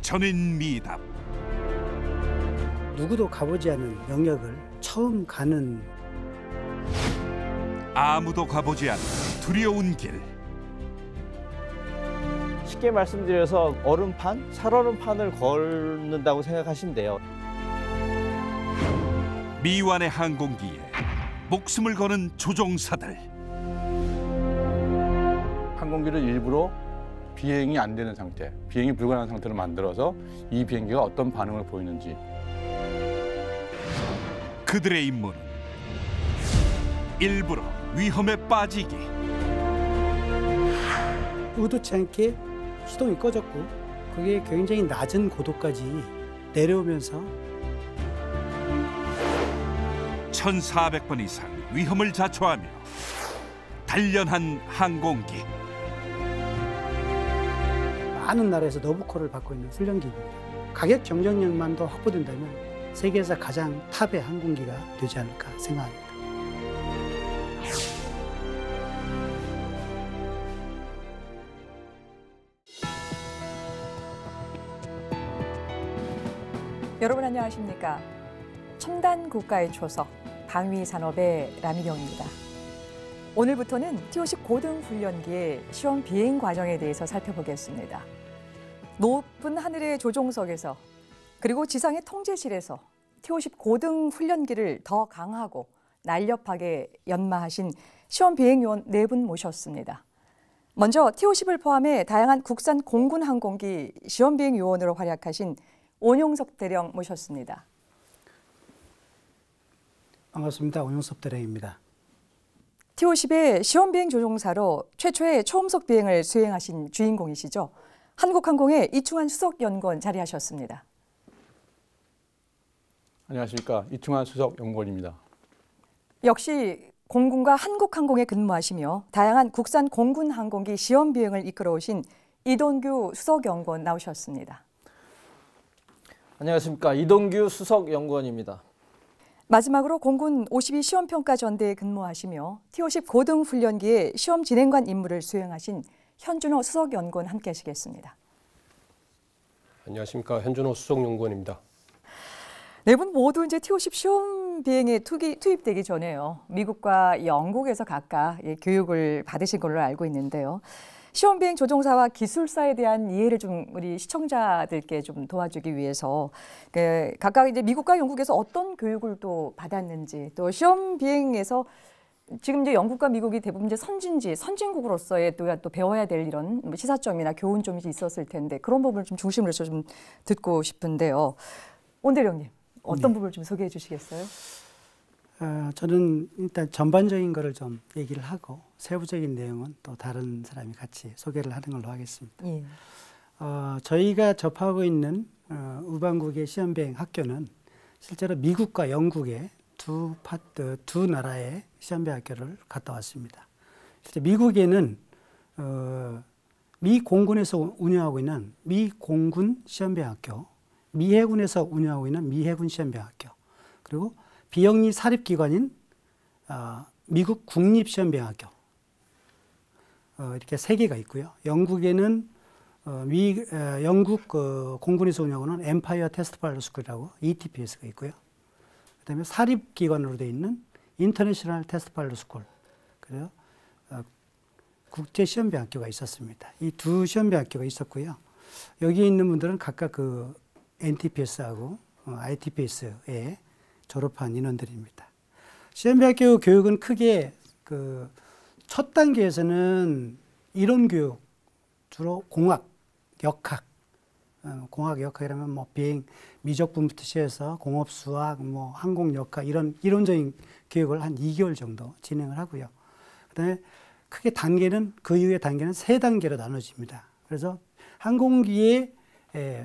전인미답. 누구도 가보지 않은 영역을 처음 가는, 아무도 가보지 않은 두려운 길. 쉽게 말씀드려서 얼음판, 살얼음판을 걷는다고 생각하시면 돼요. 미완의 항공기에 목숨을 거는 조종사들. 항공기를 일부러 비행이 안 되는 상태, 비행이 불가능한 상태로 만들어서 이 비행기가 어떤 반응을 보이는지. 그들의 임무는 일부러 위험에 빠지기. 의도치 않게 시동이 꺼졌고 그게 굉장히 낮은 고도까지 내려오면서 1400번 이상 위험을 자초하며 단련한 항공기. 많은 나라에서 너브콜을 받고 있는 훈련기입니다. 가격 경쟁력만도 확보된다면 세계에서 가장 탑의 항공기가 되지 않을까 생각합니다. 여러분 안녕하십니까? 첨단 국가의 초석, 방위산업의 라미경입니다. 오늘부터는 T-50 고등훈련기의 시험 비행 과정에 대해서 살펴보겠습니다. 높은 하늘의 조종석에서 그리고 지상의 통제실에서 T-50 고등훈련기를 더 강하고 날렵하게 연마하신 시험 비행 요원 4분 모셨습니다. 먼저 T-50을 포함해 다양한 국산 공군 항공기 시험 비행 요원으로 활약하신 온용섭 대령 모셨습니다. 반갑습니다. 온용섭 대령입니다. T-50의 시험 비행 조종사로 최초의 초음속 비행을 수행하신 주인공이시죠. 한국항공의 이충환 수석연구원 자리하셨습니다. 안녕하십니까. 이충환 수석연구원입니다. 역시 공군과 한국항공에 근무하시며 다양한 국산 공군 항공기 시험 비행을 이끌어오신 이동규 수석연구원 나오셨습니다. 안녕하십니까. 이동규 수석연구원입니다. 마지막으로 공군 52 시험평가전대에 근무하시며 T-50 고등훈련기의 시험 진행관 임무를 수행하신 현준호 수석연구원 함께 하시겠습니다. 안녕하십니까. 현준호 수석연구원입니다. 네 분 모두 이제 T-50 시험 비행에 투입되기 전에요. 미국과 영국에서 각각 교육을 받으신 걸로 알고 있는데요. 시험 비행 조종사와 기술사에 대한 이해를 좀 우리 시청자들께 좀 도와주기 위해서 각각 이제 미국과 영국에서 어떤 교육을 또 받았는지, 또 시험 비행에서 지금 이제 영국과 미국이 대부분 이제 선진국으로서의 또 배워야 될 이런 시사점이나 교훈점이 있었을 텐데 그런 부분을 좀 중심으로 해서 좀 듣고 싶은데요. 온 대령님, 어떤 부분을 좀 소개해 주시겠어요? 저는 일단 전반적인 거를 좀 얘기를 하고 세부적인 내용은 또 다른 사람이 같이 소개를 하는 걸로 하겠습니다. 예. 저희가 접하고 있는 우방국의 시험비행 학교는 실제로 미국과 영국의 두 나라의 시험비행 학교를 갔다 왔습니다. 실제 미국에는 미 공군에서 운영하고 있는 미 공군 시험비행 학교, 미 해군에서 운영하고 있는 미 해군 시험비행 학교, 그리고 비영리 사립기관인 미국 국립시험비행학교 이렇게 3개가 있고요. 영국에는 영국 공군에서 운영하는 엠파이어 테스트 파일럿 스쿨이라고 ETPS가 있고요. 그다음에 사립기관으로 되어 있는 인터내셔널 테스트 파일럿 스쿨, 그리고 국제시험비행학교가 있었습니다. 이 두 시험비행학교가 있었고요. 여기에 있는 분들은 각각 그 NTPS하고 ITPS에 졸업한 인원들입니다. 시험비행학교 교육은 크게 그 첫 단계에서는 이론 교육, 주로 공학, 역학, 공학, 역학이라면 뭐 비행 미적분부터 시작해서 공업수학, 뭐 항공역학 이런 이론적인 교육을 한 2개월 정도 진행을 하고요. 그다음에 크게 단계는 그 이후의 단계는 3단계로 나눠집니다. 그래서 항공기의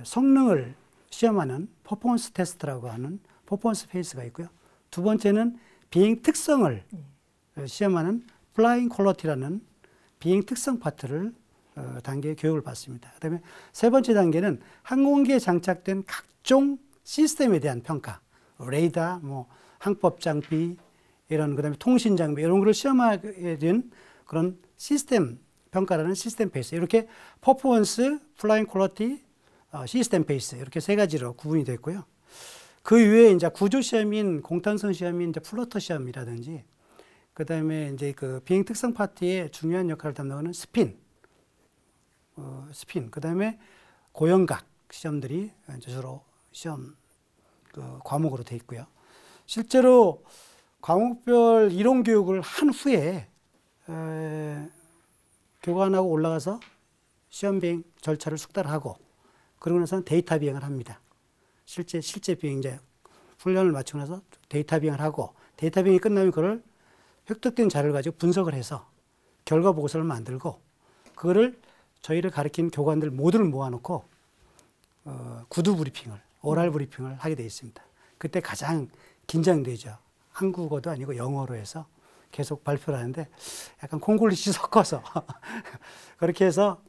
성능을 시험하는 퍼포먼스 테스트라고 하는 퍼포먼스 페이스가 있고요. 두 번째는 비행 특성을 시험하는 플라잉 퀄리티라는 비행 특성 파트를 단계 교육을 받습니다. 그다음에 세 번째 단계는 항공기에 장착된 각종 시스템에 대한 평가, 레이더, 뭐 항법 장비 이런 그다음에 통신 장비 이런 거를 시험하게 된 그런 시스템 평가라는 시스템 페이스, 이렇게 퍼포먼스, 플라잉 퀄리티, 시스템 베이스 이렇게 세 가지로 구분이 됐고요. 그 이외에 이제 구조 시험인 공탄성 시험인 이제 플로터 시험이라든지 그다음에 이제 그 비행 특성 파트의 중요한 역할을 담당하는 스핀, 그다음에 고영각 시험들이 이제 주로 시험 그 과목으로 돼 있고요. 실제로 과목별 이론 교육을 한 후에 교관하고 올라가서 시험 비행 절차를 숙달하고 그러고 나서는 데이터 비행을 합니다. 실제 비행 이제 훈련을 마치고 나서 데이터 비행을 하고 데이터 비행이 끝나면 그걸 획득된 자료를 가지고 분석을 해서 결과 보고서를 만들고 그거를 저희를 가르친 교관들 모두를 모아놓고 구두 브리핑을 오랄 브리핑을 하게 되어 있습니다. 그때 가장 긴장되죠. 한국어도 아니고 영어로 해서 계속 발표를 하는데 약간 콩글리시 섞어서 그렇게 해서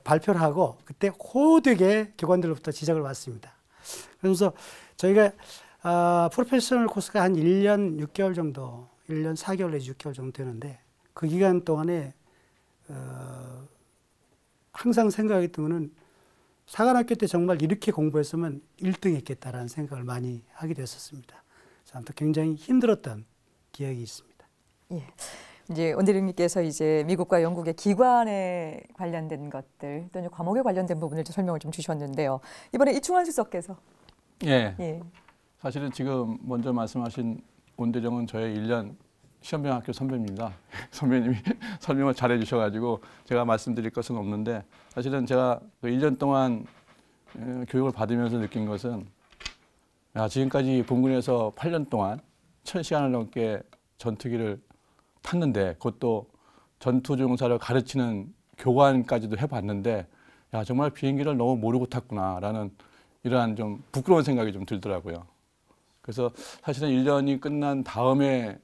발표를 하고 그때 호되게 교관들로부터 지적을 받습니다. 그러면서 저희가 프로페셔널 코스가 한 1년 6개월 정도, 1년 4개월 내지 6개월 정도 되는데 그 기간 동안에 항상 생각했던 거는 사관학교 때 정말 이렇게 공부했으면 1등 했겠다라는 생각을 많이 하게 됐었습니다. 아무튼 굉장히 힘들었던 기억이 있습니다. 예. 이제 원대리님께서 이제 미국과 영국의 기관에 관련된 것들 또는 과목에 관련된 부분을 좀 설명을 좀 주셨는데요. 이번에 이충환 수석께서 예. 사실은 지금 먼저 말씀하신 원대령은 저의 1년 시험병학교 선배입니다. 선배님이 설명을 잘해 주셔가지고 제가 말씀드릴 것은 없는데 사실은 제가 그 1년 동안 교육을 받으면서 느낀 것은 지금까지 본군에서 8년 동안 1000시간을 넘게 전투기를 탔는데 그것도 전투조종사를 가르치는 교관까지도 해봤는데 정말 비행기를 너무 모르고 탔구나라는 이러한 좀 부끄러운 생각이 좀 들더라고요. 그래서 사실은 1년이 끝난 다음에는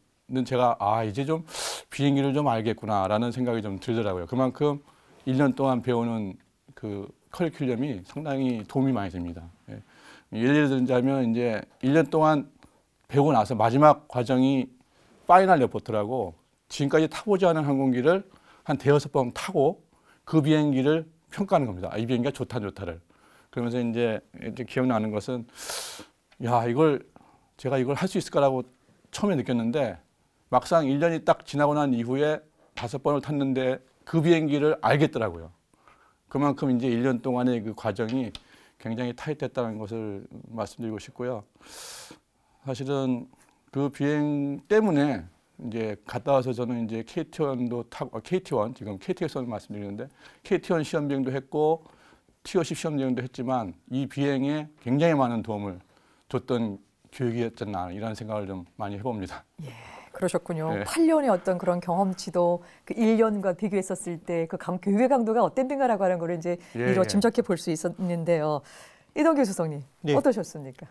제가 이제 좀 비행기를 좀 알겠구나라는 생각이 좀 들더라고요. 그만큼 1년 동안 배우는 그 커리큘럼이 상당히 도움이 많이 됩니다. 예를 들자면 이제 1년 동안 배우고 나서 마지막 과정이 파이널 레포트라고 지금까지 타보지 않은 항공기를 한 대여섯 번 타고 그 비행기를 평가하는 겁니다. 이 비행기가 좋다 좋다를. 그러면서 이제 기억나는 것은 제가 이걸 할 수 있을까라고 처음에 느꼈는데 막상 1년이 딱 지나고 난 이후에 5번을 탔는데 그 비행기를 알겠더라고요. 그만큼 이제 1년 동안의 그 과정이 굉장히 타이트했다는 것을 말씀드리고 싶고요. 사실은 그 비행 때문에 이제 갔다 와서 저는 이제 KT1도 타고 KT1 지금 KTX를 말씀드리는데 KT1 시험 비행도 했고 T50 시험 비행도 했지만 이 비행에 굉장히 많은 도움을 줬던 교육이었잖아 이런 생각을 좀 많이 해봅니다. 예, 그러셨군요. 네. 8년의 어떤 그런 경험치도 그 1년과 비교했었을 때 그 교육의 강도가 어땠는가라고 하는 걸 이제 이로 짐작해 볼 수 있었는데요. 이동규 수석님 어떠셨습니까?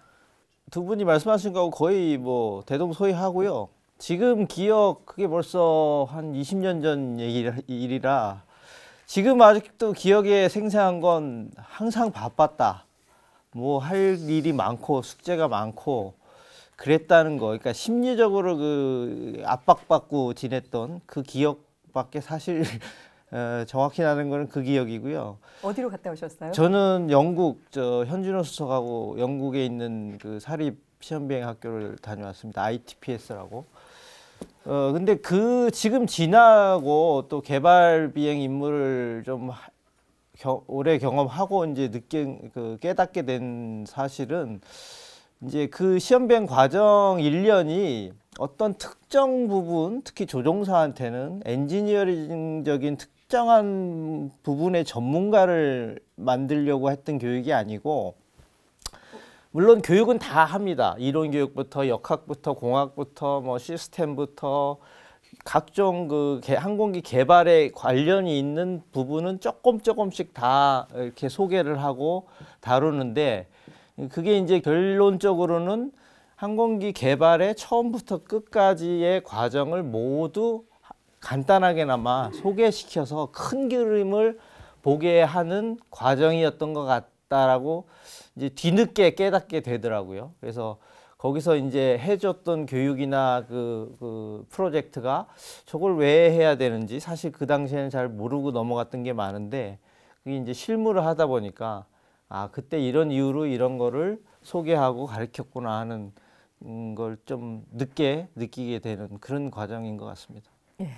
두 분이 말씀하신 거하고 거의 뭐 대동소이하고요. 지금 기억 그게 벌써 한 20년 전 일이라 지금 아직도 기억에 생생한 건 항상 바빴다. 뭐 할 일이 많고 숙제가 많고 그랬다는 거. 그러니까 심리적으로 그 압박받고 지냈던 그 기억밖에 사실 정확히 나는 거는 그 기억이고요. 어디로 갔다 오셨어요? 저는 영국 현준호 수석하고 영국에 있는 그 사립 시험비행 학교를 다녀왔습니다. ITPS라고. 근데 그 지금 지나고 또 개발 비행 임무를 좀 오래 경험하고 이제 깨닫게 된 사실은 이제 그 시험 비행 과정 1년이 어떤 특정 부분, 특히 조종사한테는 엔지니어링적인 특정한 부분의 전문가를 만들려고 했던 교육이 아니고, 물론 교육은 다 합니다. 이론 교육부터 역학부터 공학부터 뭐 시스템부터 각종 그 항공기 개발에 관련이 있는 부분은 조금씩 다 이렇게 소개를 하고 다루는데, 그게 이제 결론적으로는 항공기 개발의 처음부터 끝까지의 과정을 모두 간단하게나마 소개시켜서 큰 그림을 보게 하는 과정이었던 것 같다라고 이제 뒤늦게 깨닫게 되더라고요. 그래서 거기서 이제 해줬던 교육이나 그 프로젝트가 저걸 왜 해야 되는지 사실 그 당시에는 잘 모르고 넘어갔던 게 많은데, 그게 이제 실무를 하다 보니까 아, 그때 이런 이유로 이런 거를 소개하고 가르쳤구나 하는 걸 좀 늦게 느끼게 되는 그런 과정인 것 같습니다. 예,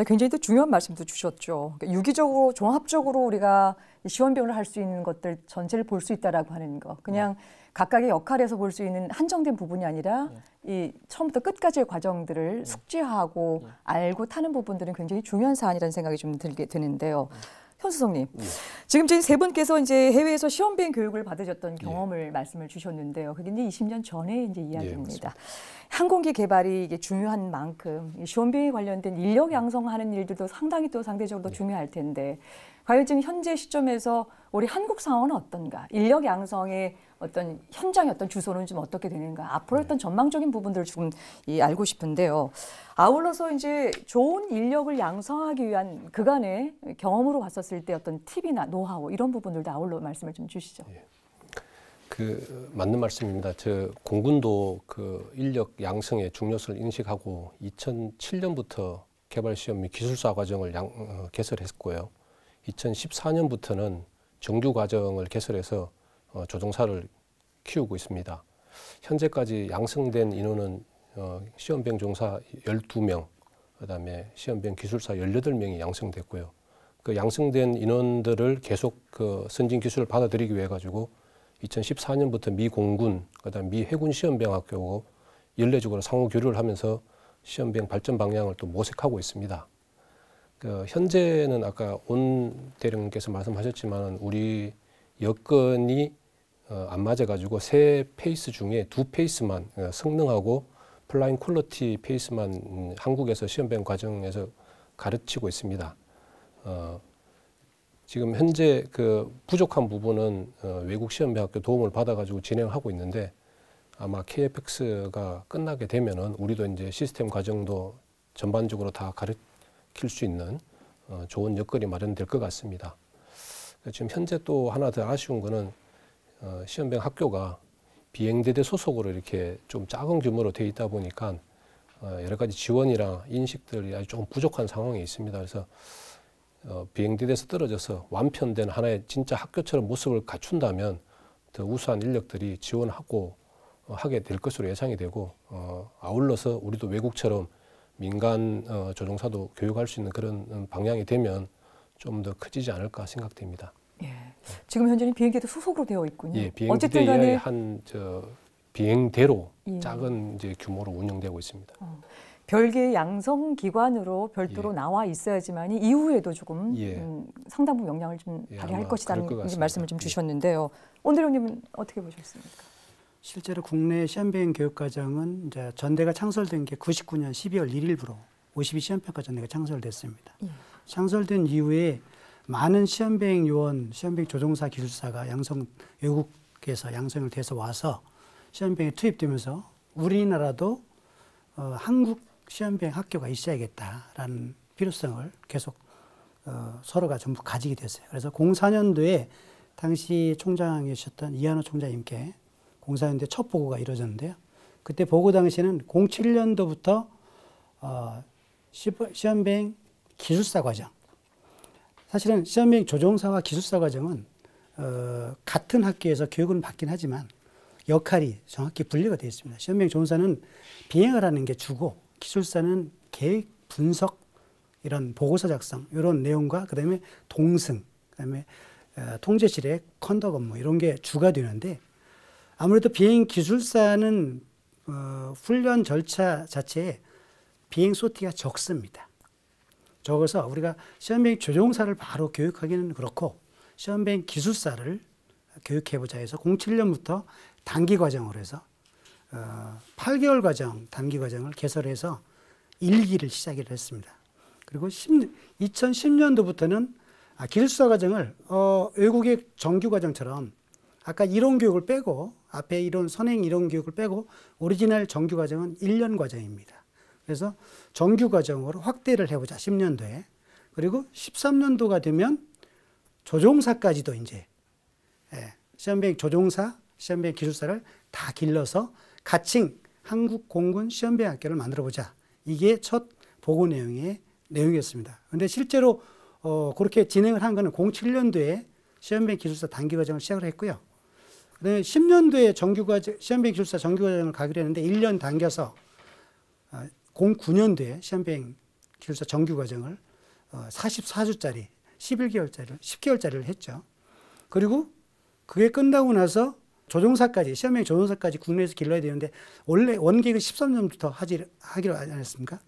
굉장히 또 중요한 말씀도 주셨죠. 그러니까 유기적으로 종합적으로 우리가 시험병을 할 수 있는 것들 전체를 볼 수 있다라고 하는 거. 그냥 각각의 역할에서 볼 수 있는 한정된 부분이 아니라 이 처음부터 끝까지의 과정들을 숙지하고 알고 타는 부분들은 굉장히 중요한 사안이라는 생각이 좀 들게 되는데요. 현수석님, 지금 저희 세 분께서 이제 해외에서 시험 비행 교육을 받으셨던 경험을 말씀을 주셨는데요. 그게 이제 20년 전의 이제 이야기입니다. 항공기 개발이 이게 중요한 만큼 이 시험 비행에 관련된 인력 양성하는 일들도 상당히 또 상대적으로 중요할 텐데, 과연 지금 현재 시점에서 우리 한국 상황은 어떤가? 인력 양성의 어떤 현장의 어떤 주소는 좀 어떻게 되는가? 앞으로 어떤 전망적인 부분들을 조금 알고 싶은데요. 아울러서 이제 좋은 인력을 양성하기 위한 그간의 경험으로 봤었을 때 어떤 팁이나 노하우 이런 부분들도 아울러 말씀을 좀 주시죠. 그 맞는 말씀입니다. 저 공군도 그 인력 양성의 중요성을 인식하고 2007년부터 개발 시험 및 기술사 과정을 개설했고요. 2014년부터는 정규 과정을 개설해서 조종사를 키우고 있습니다. 현재까지 양성된 인원은 시험비행 종사 12명, 그다음에 시험비행 기술사 18명이 양성됐고요. 그 양성된 인원들을 계속 그 선진 기술을 받아들이기 위해 가지고 2014년부터 미 공군, 그다음 미 해군 시험비행학교하고 연례적으로 상호 교류를 하면서 시험비행 발전 방향을 또 모색하고 있습니다. 그 현재는 아까 온 대령님께서 말씀하셨지만 우리 여건이 안 맞아가지고 세 페이스 중에 2페이스만 성능하고 플라잉 퀄리티 페이스만 한국에서 시험비행 과정에서 가르치고 있습니다. 지금 현재 그 부족한 부분은 외국 시험비행학교 도움을 받아가지고 진행하고 있는데 아마 KFX가 끝나게 되면은 우리도 이제 시스템 과정도 전반적으로 다 가르칠 수 있는 좋은 여건이 마련될 것 같습니다. 지금 현재 또 하나 더 아쉬운 거는 시험비행 학교가 비행대대 소속으로 이렇게 좀 작은 규모로 되어 있다 보니까 여러 가지 지원이나 인식들이 아주 조금 부족한 상황에 있습니다. 그래서 비행대대에서 떨어져서 완편된 하나의 진짜 학교처럼 모습을 갖춘다면 더 우수한 인력들이 지원하고 하게 될 것으로 예상이 되고 아울러서 우리도 외국처럼 민간 조종사도 교육할 수 있는 그런 방향이 되면 좀 더 커지지 않을까 생각됩니다. 예. 지금 현재는 비행기도 소속으로 되어 있군요. 예, 비행기대의 한 비행대로 작은 이제 규모로 운영되고 있습니다. 별개의 양성 기관으로 별도로 나와 있어야지만 이후에도 조금 상당 부분 영향을 좀 발휘할 것이라는 말씀을 좀 주셨는데요. 온 대령님은 어떻게 보셨습니까? 실제로 국내 시험비행 교육과정은 이제 전대가 창설된 게 99년 12월 1일부로 52시험평가 전대가 창설됐습니다. 창설된 이후에 많은 시험비행 요원, 시험비행 조종사 기술사가 외국에서 양성을 돼서 와서 시험비행에 투입되면서 우리나라도 한국 시험비행 학교가 있어야겠다라는 필요성을 계속 서로가 전부 가지게 됐어요. 그래서 04년도에 당시 총장이셨던 이한호 총장님께 04년도에 첫 보고가 이루어졌는데요. 그때 보고 당시에는 07년도부터 시험비행 기술사 과정, 사실은 시험비행 조종사와 기술사 과정은 같은 학교에서 교육은 받긴 하지만 역할이 정확히 분리가 되어 있습니다. 시험비행 조종사는 비행을 하는 게 주고 기술사는 계획, 분석, 이런 보고서 작성, 이런 내용과 그다음에 동승, 그다음에 통제실의 컨덕 업무 이런 게 주가 되는데 아무래도 비행 기술사는 훈련 절차 자체에 비행 소티가 적습니다. 적어서 우리가 시험비행 조종사를 바로 교육하기는 그렇고 시험비행 기술사를 교육해보자 해서 07년부터 단기 과정으로 해서 8개월 과정, 단기 과정을 개설해서 1기를 시작을 했습니다. 그리고 2010년도부터는 기술사 과정을 외국의 정규 과정처럼 아까 이론 교육을 빼고 앞에 이론, 선행 이론 교육을 빼고 오리지널 정규 과정은 1년 과정입니다. 그래서 정규 과정으로 확대를 해보자 10년도에. 그리고 13년도가 되면 조종사까지도 이제 시험비행 조종사, 시험비행 기술사를 다 길러서 가칭 한국 공군 시험비행 학교를 만들어보자. 이게 첫 보고 내용이었습니다. 그런데 실제로 그렇게 진행을 한 거는 07년도에 시험비행 기술사 단기 과정을 시작을 했고요. 그다음에 10년도에 시험비행 기술사 정규 과정을 가기로 했는데 1년 당겨서 09년도에 시험비행 기술사 정규 과정을 44주짜리 10개월짜리를 했죠. 그리고 그게 끝나고 나서 조종사까지 시험비행 조종사까지 국내에서 길러야 되는데 원래 원계획은 13년부터 하기로 하지 않았습니까?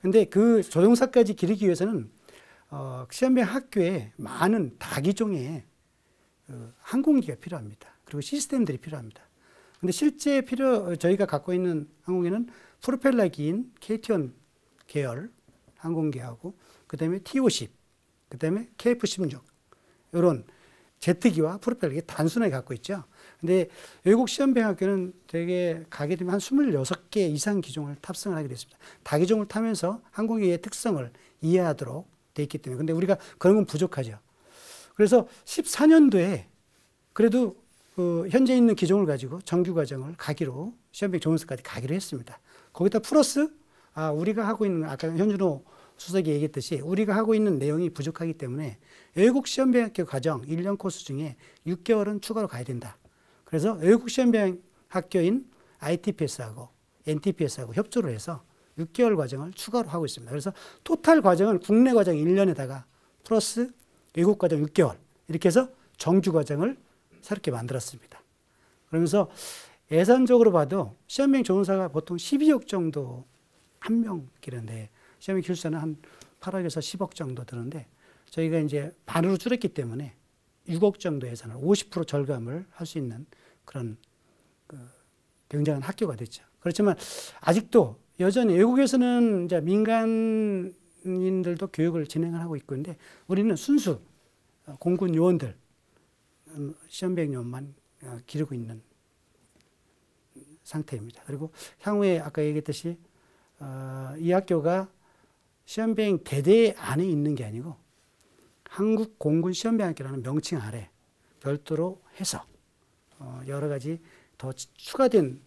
근데 그 조종사까지 기르기 위해서는 시험비행 학교에 많은 다기종의 항공기가 필요합니다. 그리고 시스템들이 필요합니다. 근데 실제 저희가 갖고 있는 항공기는 프로펠러기인 KT-1 계열 항공기하고 그다음에 T-50, 그다음에 KF-16 이런 제트기와 프로펠러기 단순하게 갖고 있죠. 근데 외국 시험비행학교는 되게 가게 되면 한 26개 이상 기종을 탑승을 하게 됐습니다. 다기종을 타면서 항공기의 특성을 이해하도록 돼 있기 때문에. 근데 우리가 그런 건 부족하죠. 그래서 14년도에 그래도 현재 있는 기종을 가지고 정규 과정을 가기로 시험비행 조종사까지 가기로 했습니다. 거기다 플러스 우리가 하고 있는 아까 현준호 수석이 얘기했듯이 우리가 하고 있는 내용이 부족하기 때문에 외국 시험비행학교 과정 1년 코스 중에 6개월은 추가로 가야 된다. 그래서 외국 시험비행학교인 ITPS하고 NTPS하고 협조를 해서 6개월 과정을 추가로 하고 있습니다. 그래서 토탈 과정은 국내 과정 1년에다가 플러스 외국 과정 6개월 이렇게 해서 정규 과정을 새롭게 만들었습니다. 그러면서 예산적으로 봐도 시험비행 조종사가 보통 12억 정도 한 명 기는데 시험비행 기술사는 한 8억에서 10억 정도 드는데 저희가 이제 반으로 줄였기 때문에 6억 정도 예산을 50% 절감을 할 수 있는 그런 굉장한 학교가 됐죠. 그렇지만 아직도 여전히 외국에서는 이제 민간인들도 교육을 진행을 하고 있고 있는데 우리는 순수 공군 요원들 시험비행 요원만 기르고 있는 상태입니다. 그리고 향후에 아까 얘기했듯이 이 학교가 시험비행 대대 안에 있는 게 아니고 한국 공군 시험비행학교라는 명칭 아래 별도로 해서 여러 가지 더 추가된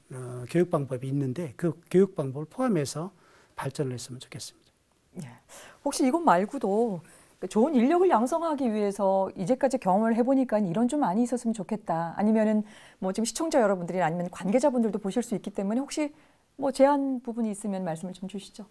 교육 방법이 있는데 그 교육 방법을 포함해서 발전을 했으면 좋겠습니다. 네. 혹시 이것 말고도 좋은 인력을 양성하기 위해서 이제까지 경험을 해보니까 이런 좀 많이 있었으면 좋겠다. 아니면은 뭐 지금 시청자 여러분들이 아니면 관계자분들도 보실 수 있기 때문에 혹시 뭐 제한 부분이 있으면 말씀을 좀 주시죠.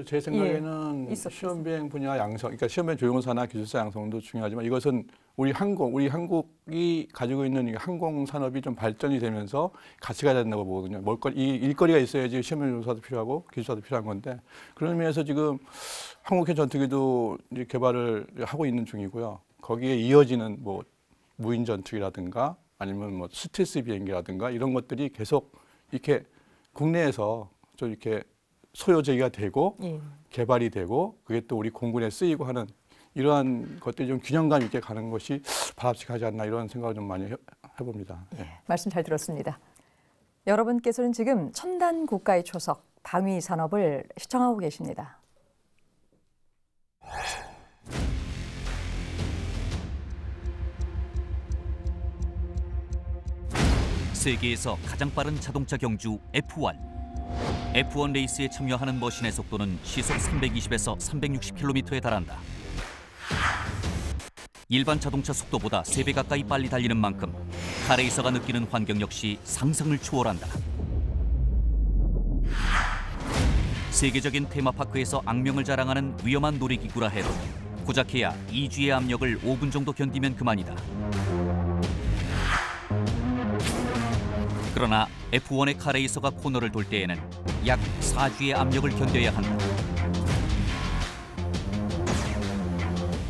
제 생각에는 시험비행 분야 양성, 그러니까 시험비행 조종사나 기술사 양성도 중요하지만 이것은 우리 한국이 가지고 있는 이 항공 산업이 좀 발전이 되면서 같이 가야 된다고 보거든요. 이 일거리가 있어야지 시험비행 조종사도 필요하고 기술사도 필요한 건데 그런 의미에서 지금 한국형 전투기도 이제 개발을 하고 있는 중이고요. 거기에 이어지는 뭐 무인 전투기라든가 아니면 뭐 스텔스 비행기라든가 이런 것들이 계속 이렇게 국내에서 좀 이렇게 소요 제기가 되고 개발이 되고 그게 또 우리 공군에 쓰이고 하는 이러한 것들이 좀 균형감 있게 가는 것이 바람직하지 않나 이런 생각을 좀 많이 해봅니다. 네. 말씀 잘 들었습니다. 여러분께서는 지금 첨단 국가의 초석 방위 산업을 시청하고 계십니다. 세계에서 가장 빠른 자동차 경주 F1. F1 레이스에 참여하는 머신의 속도는 시속 320에서 360km에 달한다. 일반 자동차 속도보다 3배 가까이 빨리 달리는 만큼 카레이서가 느끼는 환경 역시 상상을 초월한다. 세계적인 테마파크에서 악명을 자랑하는 위험한 놀이기구라 해도 고작 해야 2G의 압력을 5분 정도 견디면 그만이다. 그러나 F1의 카레이서가 코너를 돌 때에는 약 4G의 압력을 견뎌야 한다.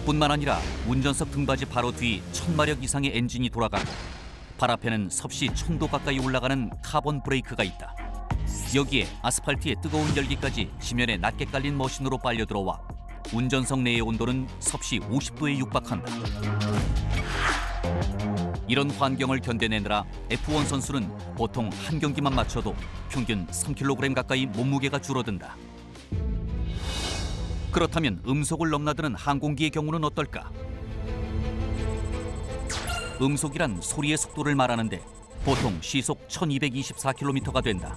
뿐만 아니라 운전석 등받이 바로 뒤 1000마력 이상의 엔진이 돌아가고 발 앞에는 섭씨 1000도 가까이 올라가는 카본 브레이크가 있다. 여기에 아스팔트의 뜨거운 열기까지 지면에 낮게 깔린 머신으로 빨려 들어와 운전석 내의 온도는 섭씨 50도에 육박한다. 이런 환경을 견뎌내느라 F1 선수는 보통 한 경기만 마쳐도 평균 3kg 가까이 몸무게가 줄어든다. 그렇다면 음속을 넘나드는 항공기의 경우는 어떨까? 음속이란 소리의 속도를 말하는데 보통 시속 1224km가 된다.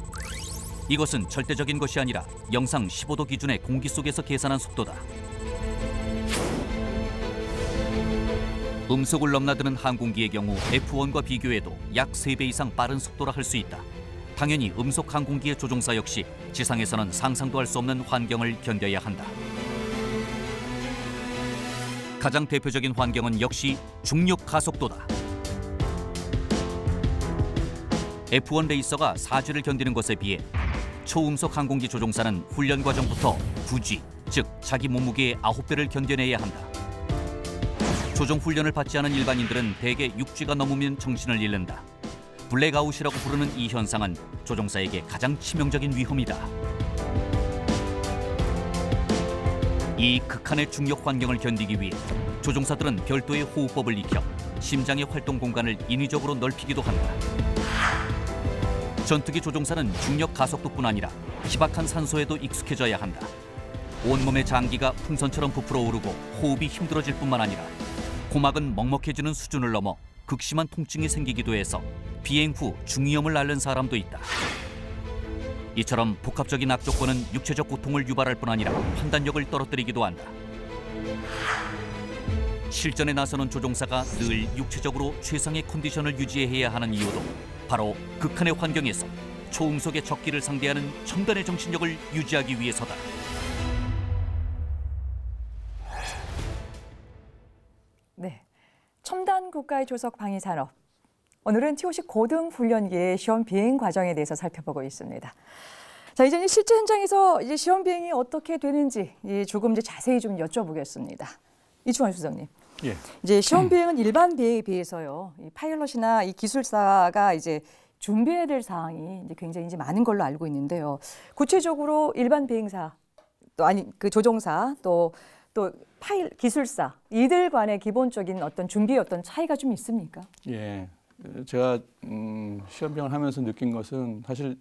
이것은 절대적인 것이 아니라 영상 15도 기준의 공기 속에서 계산한 속도다. 음속을 넘나드는 항공기의 경우 F1과 비교해도 약 3배 이상 빠른 속도라 할 수 있다. 당연히 음속 항공기의 조종사 역시 지상에서는 상상도 할 수 없는 환경을 견뎌야 한다. 가장 대표적인 환경은 역시 중력 가속도다. F1 레이서가 사지를 견디는 것에 비해 초음속 항공기 조종사는 훈련 과정부터 9G, 즉 자기 몸무게의 9배를 견뎌내야 한다. 조종 훈련을 받지 않은 일반인들은 대개 6G가 넘으면 정신을 잃는다. 블랙아웃이라고 부르는 이 현상은 조종사에게 가장 치명적인 위험이다. 이 극한의 중력 환경을 견디기 위해 조종사들은 별도의 호흡법을 익혀 심장의 활동 공간을 인위적으로 넓히기도 한다. 전투기 조종사는 중력 가속도뿐 아니라 희박한 산소에도 익숙해져야 한다. 온몸의 장기가 풍선처럼 부풀어 오르고 호흡이 힘들어질 뿐만 아니라 고막은 먹먹해지는 수준을 넘어 극심한 통증이 생기기도 해서 비행 후 중이염을 앓는 사람도 있다. 이처럼 복합적인 악조건은 육체적 고통을 유발할 뿐 아니라 판단력을 떨어뜨리기도 한다. 실전에 나서는 조종사가 늘 육체적으로 최상의 컨디션을 유지해야 하는 이유도 바로 극한의 환경에서 초음속의 적기를 상대하는 첨단의 정신력을 유지하기 위해서다. 네, 첨단 국가의 조석 방위 산업. 오늘은 T-50 고등 훈련기의 시험 비행 과정에 대해서 살펴보고 있습니다. 자, 이제 실제 현장에서 이제 시험 비행이 어떻게 되는지 조금 이제 자세히 좀 여쭤보겠습니다. 이충환 수석님. 예. 이제 시험 비행은 일반 비행에 비해서요, 이 파일럿이나 이 기술사가 이제 준비해야 될 사항이 이제 굉장히 이제 많은 걸로 알고 있는데요. 구체적으로 일반 비행사, 또 그 조종사, 또 기술사 이들 간의 기본적인 어떤 준비의 어떤 차이가 좀 있습니까? 예, 제가 시험 비행을 하면서 느낀 것은 사실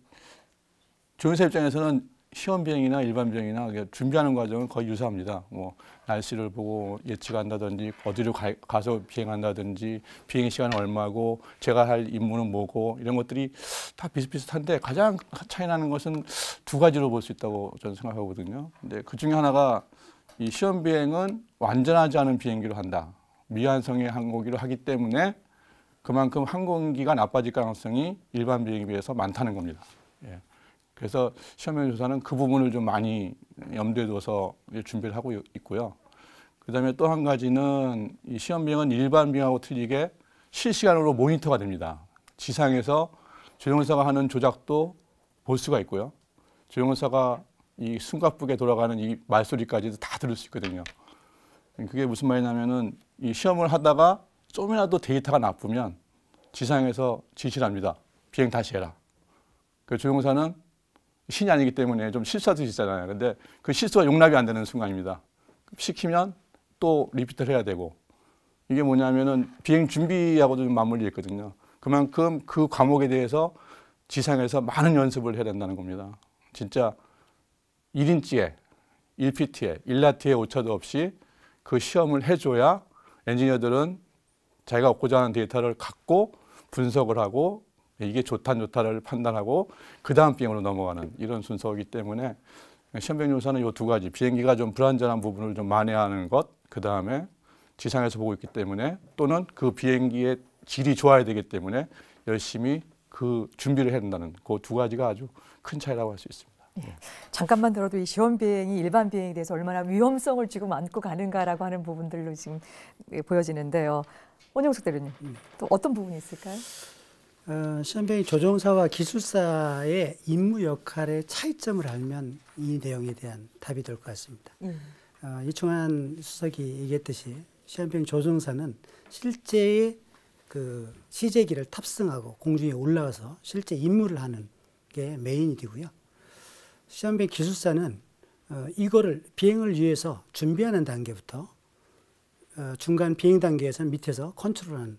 조종사 입장에서는 시험 비행이나 일반 비행이나 준비하는 과정은 거의 유사합니다. 뭐 날씨를 보고 예측한다든지 어디로 가서 비행한다든지 비행 시간은 얼마고 제가 할 임무는 뭐고 이런 것들이 다 비슷비슷한데 가장 차이 나는 것은 두 가지로 볼 수 있다고 저는 생각하거든요. 근데 그 중에 하나가 이 시험 비행은 완전하지 않은 비행기로 한다. 미완성의 항공기로 하기 때문에 그만큼 항공기가 나빠질 가능성이 일반 비행에 비해서 많다는 겁니다. 예. 그래서 시험비행 조사는 그 부분을 좀 많이 염두에 둬서 준비를 하고 있고요. 그다음에 또 한 가지는 이 시험 비행은 일반 비행하고 틀리게 실시간으로 모니터가 됩니다. 지상에서 조종사가 하는 조작도 볼 수가 있고요. 조종사가 이 숨가쁘게 돌아가는 이 말소리까지도 다 들을 수 있거든요. 그게 무슨 말이냐면은 이 시험을 하다가 좀이라도 데이터가 나쁘면 지상에서 지시를 합니다. 비행 다시 해라. 그 조종사는 신이 아니기 때문에 좀 실수할 수 있잖아요. 근데 그 실수가 용납이 안 되는 순간입니다. 시키면 또 리피트를 해야 되고 이게 뭐냐면은 비행 준비하고도 좀 맞물려 있거든요. 그만큼 그 과목에 대해서 지상에서 많은 연습을 해야 된다는 겁니다. 진짜 1인치에 1PT에 1나트의 오차도 없이 그 시험을 해줘야 엔지니어들은 자기가 얻고자 하는 데이터를 갖고 분석을 하고 이게 좋다 안 좋다를 판단하고 그 다음 비행으로 넘어가는 이런 순서이기 때문에 시험 비행 조사는 이 두 가지 비행기가 좀 불안전한 부분을 좀 만회하는 것, 그 다음에 지상에서 보고 있기 때문에 또는 그 비행기의 질이 좋아야 되기 때문에 열심히 그 준비를 해야 된다는 그 두 가지가 아주 큰 차이라고 할 수 있습니다. 예. 잠깐만 들어도 이 시험 비행이 일반 비행에 대해서 얼마나 위험성을 지금 안고 가는가라고 하는 부분들로 지금 보여지는데요. 원영석 대표님, 또 어떤 부분이 있을까요? 시험 비행 조종사와 기술사의 임무 역할의 차이점을 알면 이 내용에 대한 답이 될 것 같습니다. 이충환 수석이 얘기했듯이 시험 비행 조종사는 실제의 그 시제기를 탑승하고 공중에 올라가서 실제 임무를 하는 게 메인이 되고요. 시험 비행 기술사는 이거를 비행을 위해서 준비하는 단계부터 중간 비행 단계에서는 밑에서 컨트롤하는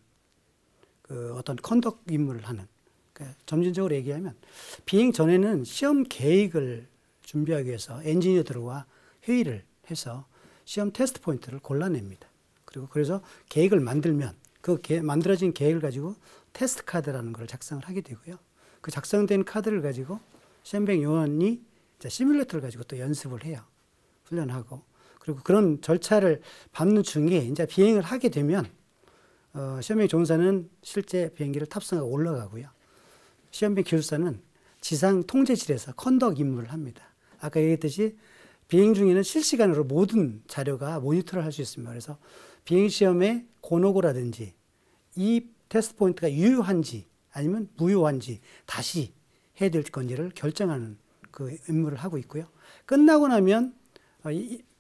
그 어떤 컨덕 임무를 하는, 그러니까 점진적으로 얘기하면 비행 전에는 시험 계획을 준비하기 위해서 엔지니어들과 회의를 해서 시험 테스트 포인트를 골라냅니다. 그리고 그래서 계획을 만들면 그 만들어진 계획을 가지고 테스트 카드라는 걸 작성을 하게 되고요. 그 작성된 카드를 가지고 시험 비행 요원이 시뮬레이터를 가지고 또 연습을 해요. 훈련하고. 그리고 그런 절차를 밟는 중에 이제 비행을 하게 되면 시험 비행 조종사는 실제 비행기를 탑승하고 올라가고요. 시험 비행 기술사는 지상 통제실에서 컨덕 임무를 합니다. 아까 얘기했듯이 비행 중에는 실시간으로 모든 자료가 모니터를 할 수 있습니다. 그래서 비행 시험의 고노고라든지 이 테스트 포인트가 유효한지 아니면 무효한지 다시 해야 될 건지를 결정하는 그 임무를 하고 있고요. 끝나고 나면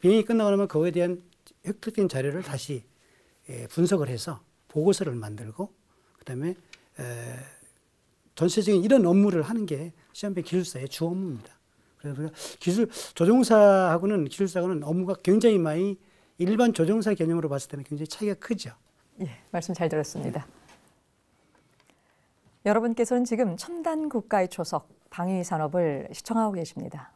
비행이 끝나고 나면 그거에 대한 획득된 자료를 다시 분석을 해서 보고서를 만들고 그다음에 전체적인 이런 업무를 하는 게 시험비행 기술사의 주 업무입니다. 그래서 조종사하고는 기술사하고는 업무가 굉장히 많이 일반 조종사 개념으로 봤을 때는 굉장히 차이가 크죠. 예, 말씀 잘 들었습니다. 여러분께서는 지금 첨단 국가의 초석 방위 산업을 시청하고 계십니다.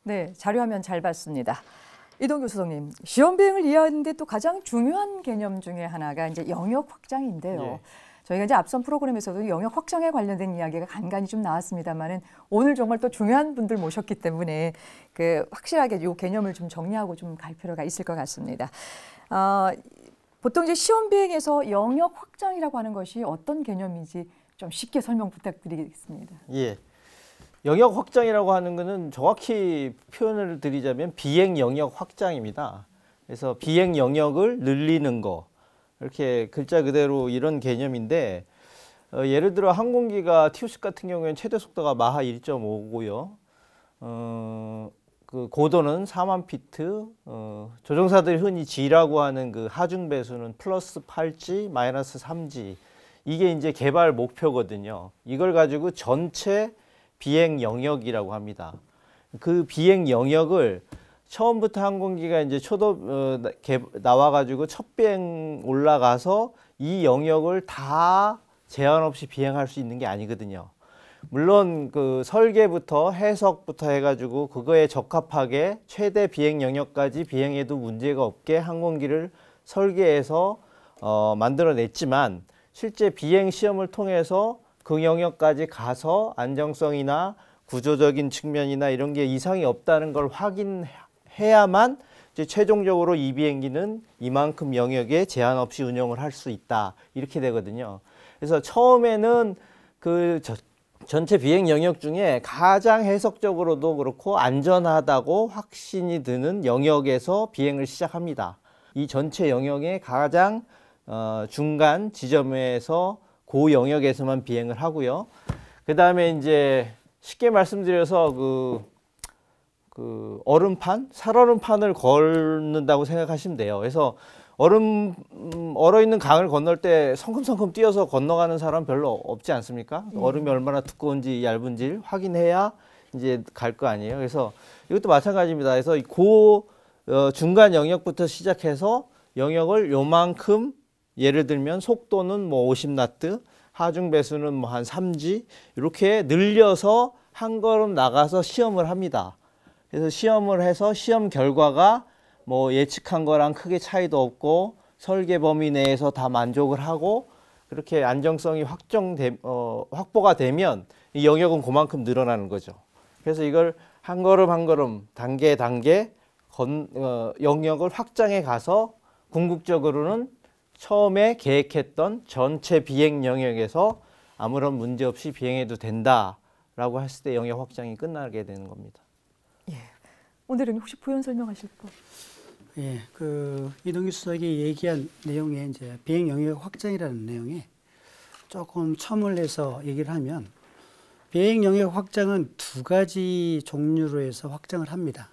네, 자료화면 잘 봤습니다. 이동규 수석님, 시험 비행을 이해하는데 또 가장 중요한 개념 중에 하나가 이제 영역 확장인데요. 예. 저희가 이제 앞선 프로그램에서도 영역 확장에 관련된 이야기가 간간히 좀 나왔습니다만은 오늘 정말 또 중요한 분들 모셨기 때문에 그 확실하게 이 개념을 좀 정리하고 좀 갈 필요가 있을 것 같습니다. 보통 이제 시험 비행에서 영역 확장이라고 하는 것이 어떤 개념인지 좀 쉽게 설명 부탁드리겠습니다. 예. 영역 확장이라고 하는 것은 정확히 표현을 드리자면 비행 영역 확장입니다. 그래서 비행 영역을 늘리는 거, 이렇게 글자 그대로 이런 개념인데 예를 들어 항공기가 T50 같은 경우에는 최대 속도가 마하 1.5고요. 그 고도는 4만 피트, 조종사들이 흔히 G라고 하는 그 하중 배수는 플러스 8G, 마이너스 3G. 이게 이제 개발 목표거든요. 이걸 가지고 전체 비행 영역이라고 합니다. 그 비행 영역을 처음부터 항공기가 이제 나와가지고 첫 비행 올라가서 이 영역을 다 제한 없이 비행할 수 있는 게 아니거든요. 물론 그 설계부터 해석부터 해가지고 그거에 적합하게 최대 비행 영역까지 비행해도 문제가 없게 항공기를 설계해서 만들어냈지만 실제 비행 시험을 통해서 그 영역까지 가서 안정성이나 구조적인 측면이나 이런 게 이상이 없다는 걸 확인해야만 이제 최종적으로 이 비행기는 이만큼 영역에 제한 없이 운영을 할 수 있다 이렇게 되거든요. 그래서 처음에는 그 전체 비행 영역 중에 가장 해석적으로도 그렇고 안전하다고 확신이 드는 영역에서 비행을 시작합니다. 이 전체 영역의 가장 중간 지점에서 그 영역에서만 비행을 하고요. 그 다음에 이제 쉽게 말씀드려서 그 얼음판, 살얼음판을 걷는다고 생각하시면 돼요. 그래서 얼어있는 강을 건널 때 성큼성큼 뛰어서 건너가는 사람 별로 없지 않습니까? 얼음이 얼마나 두꺼운지 얇은지 확인해야 이제 갈 거 아니에요. 그래서 이것도 마찬가지입니다. 그래서 중간 영역부터 시작해서 영역을 요만큼 예를 들면 속도는 뭐 50나트, 하중 배수는 뭐 한 3G 이렇게 늘려서 한 걸음 나가서 시험을 합니다. 그래서 시험을 해서 시험 결과가 뭐 예측한 거랑 크게 차이도 없고 설계 범위 내에서 다 만족을 하고 그렇게 안정성이 확보가 되면 이 영역은 그만큼 늘어나는 거죠. 그래서 이걸 한 걸음 한 걸음 단계 영역을 확장해 가서 궁극적으로는 처음에 계획했던 전체 비행 영역에서 아무런 문제 없이 비행해도 된다라고 했을 때 영역 확장이 끝나게 되는 겁니다. 예. 오늘은 혹시 부연 설명하실 거? 예, 이동규 수석이 얘기한 내용에 이제 비행 영역 확장이라는 내용에 조금 첨을 해서 얘기를 하면 비행 영역 확장은 두 가지 종류로 해서 확장을 합니다.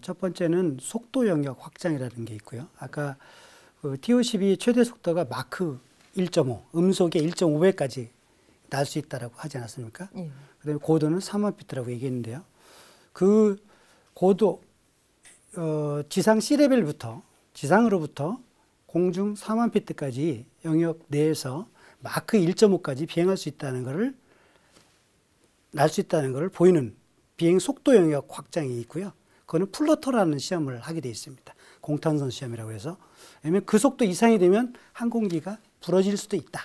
첫 번째는 속도 영역 확장이라는 게 있고요. 아까 TO12 최대 속도가 마크 1.5, 음속에 1.5배까지 날 수 있다라고 하지 않았습니까? 그다음에 고도는 4만 피트라고 얘기했는데요. 그 고도 지상 C레벨부터 지상으로부터 공중 4만 피트까지 영역 내에서 마크 1.5까지 비행할 수 있다는 것을 날 수 있다는 것을 보이는 비행 속도 영역 확장이 있고요. 그거는 플러터라는 시험을 하게 되어 있습니다. 공탄선 시험이라고 해서. 왜냐하면 그 속도 이상이 되면 항공기가 부러질 수도 있다.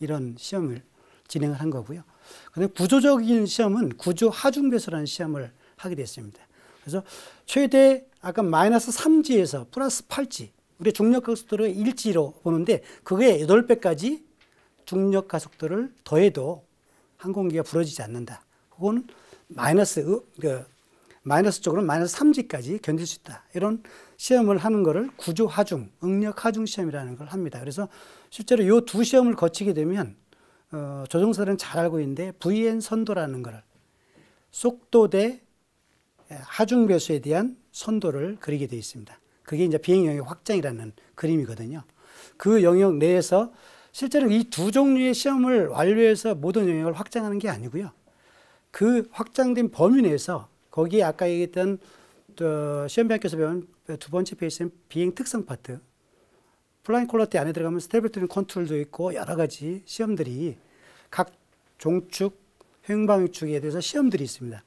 이런 시험을 진행을 한 거고요. 그다음에 구조적인 시험은 구조 하중 배수라는 시험을 하게 됐습니다. 그래서 최대 아까 마이너스 3G에서 플러스 8G, 우리 중력 가속도를 1G로 보는데 그게 8배까지 중력 가속도를 더해도 항공기가 부러지지 않는다. 그거는 마이너스 쪽으로는 마이너스 3G까지 견딜 수 있다. 이런 시험을 하는 거를 구조 하중, 응력 하중 시험이라는 걸 합니다. 그래서 실제로 이 두 시험을 거치게 되면 조종사들은 잘 알고 있는데 VN 선도라는 거를 속도 대 하중 배수에 대한 선도를 그리게 되어 있습니다. 그게 이제 비행 영역 확장이라는 그림이거든요. 그 영역 내에서 실제로 이 두 종류의 시험을 완료해서 모든 영역을 확장하는 게 아니고요. 그 확장된 범위 내에서 거기에 아까 얘기했던 시험비학교에서 배운 두 번째 페이지는 비행 특성 파트, 플라잉 퀄러티 안에 들어가면 스테빌리티 컨트롤도 있고 여러 가지 시험들이 각 종축, 횡방축에 대해서 시험들이 있습니다.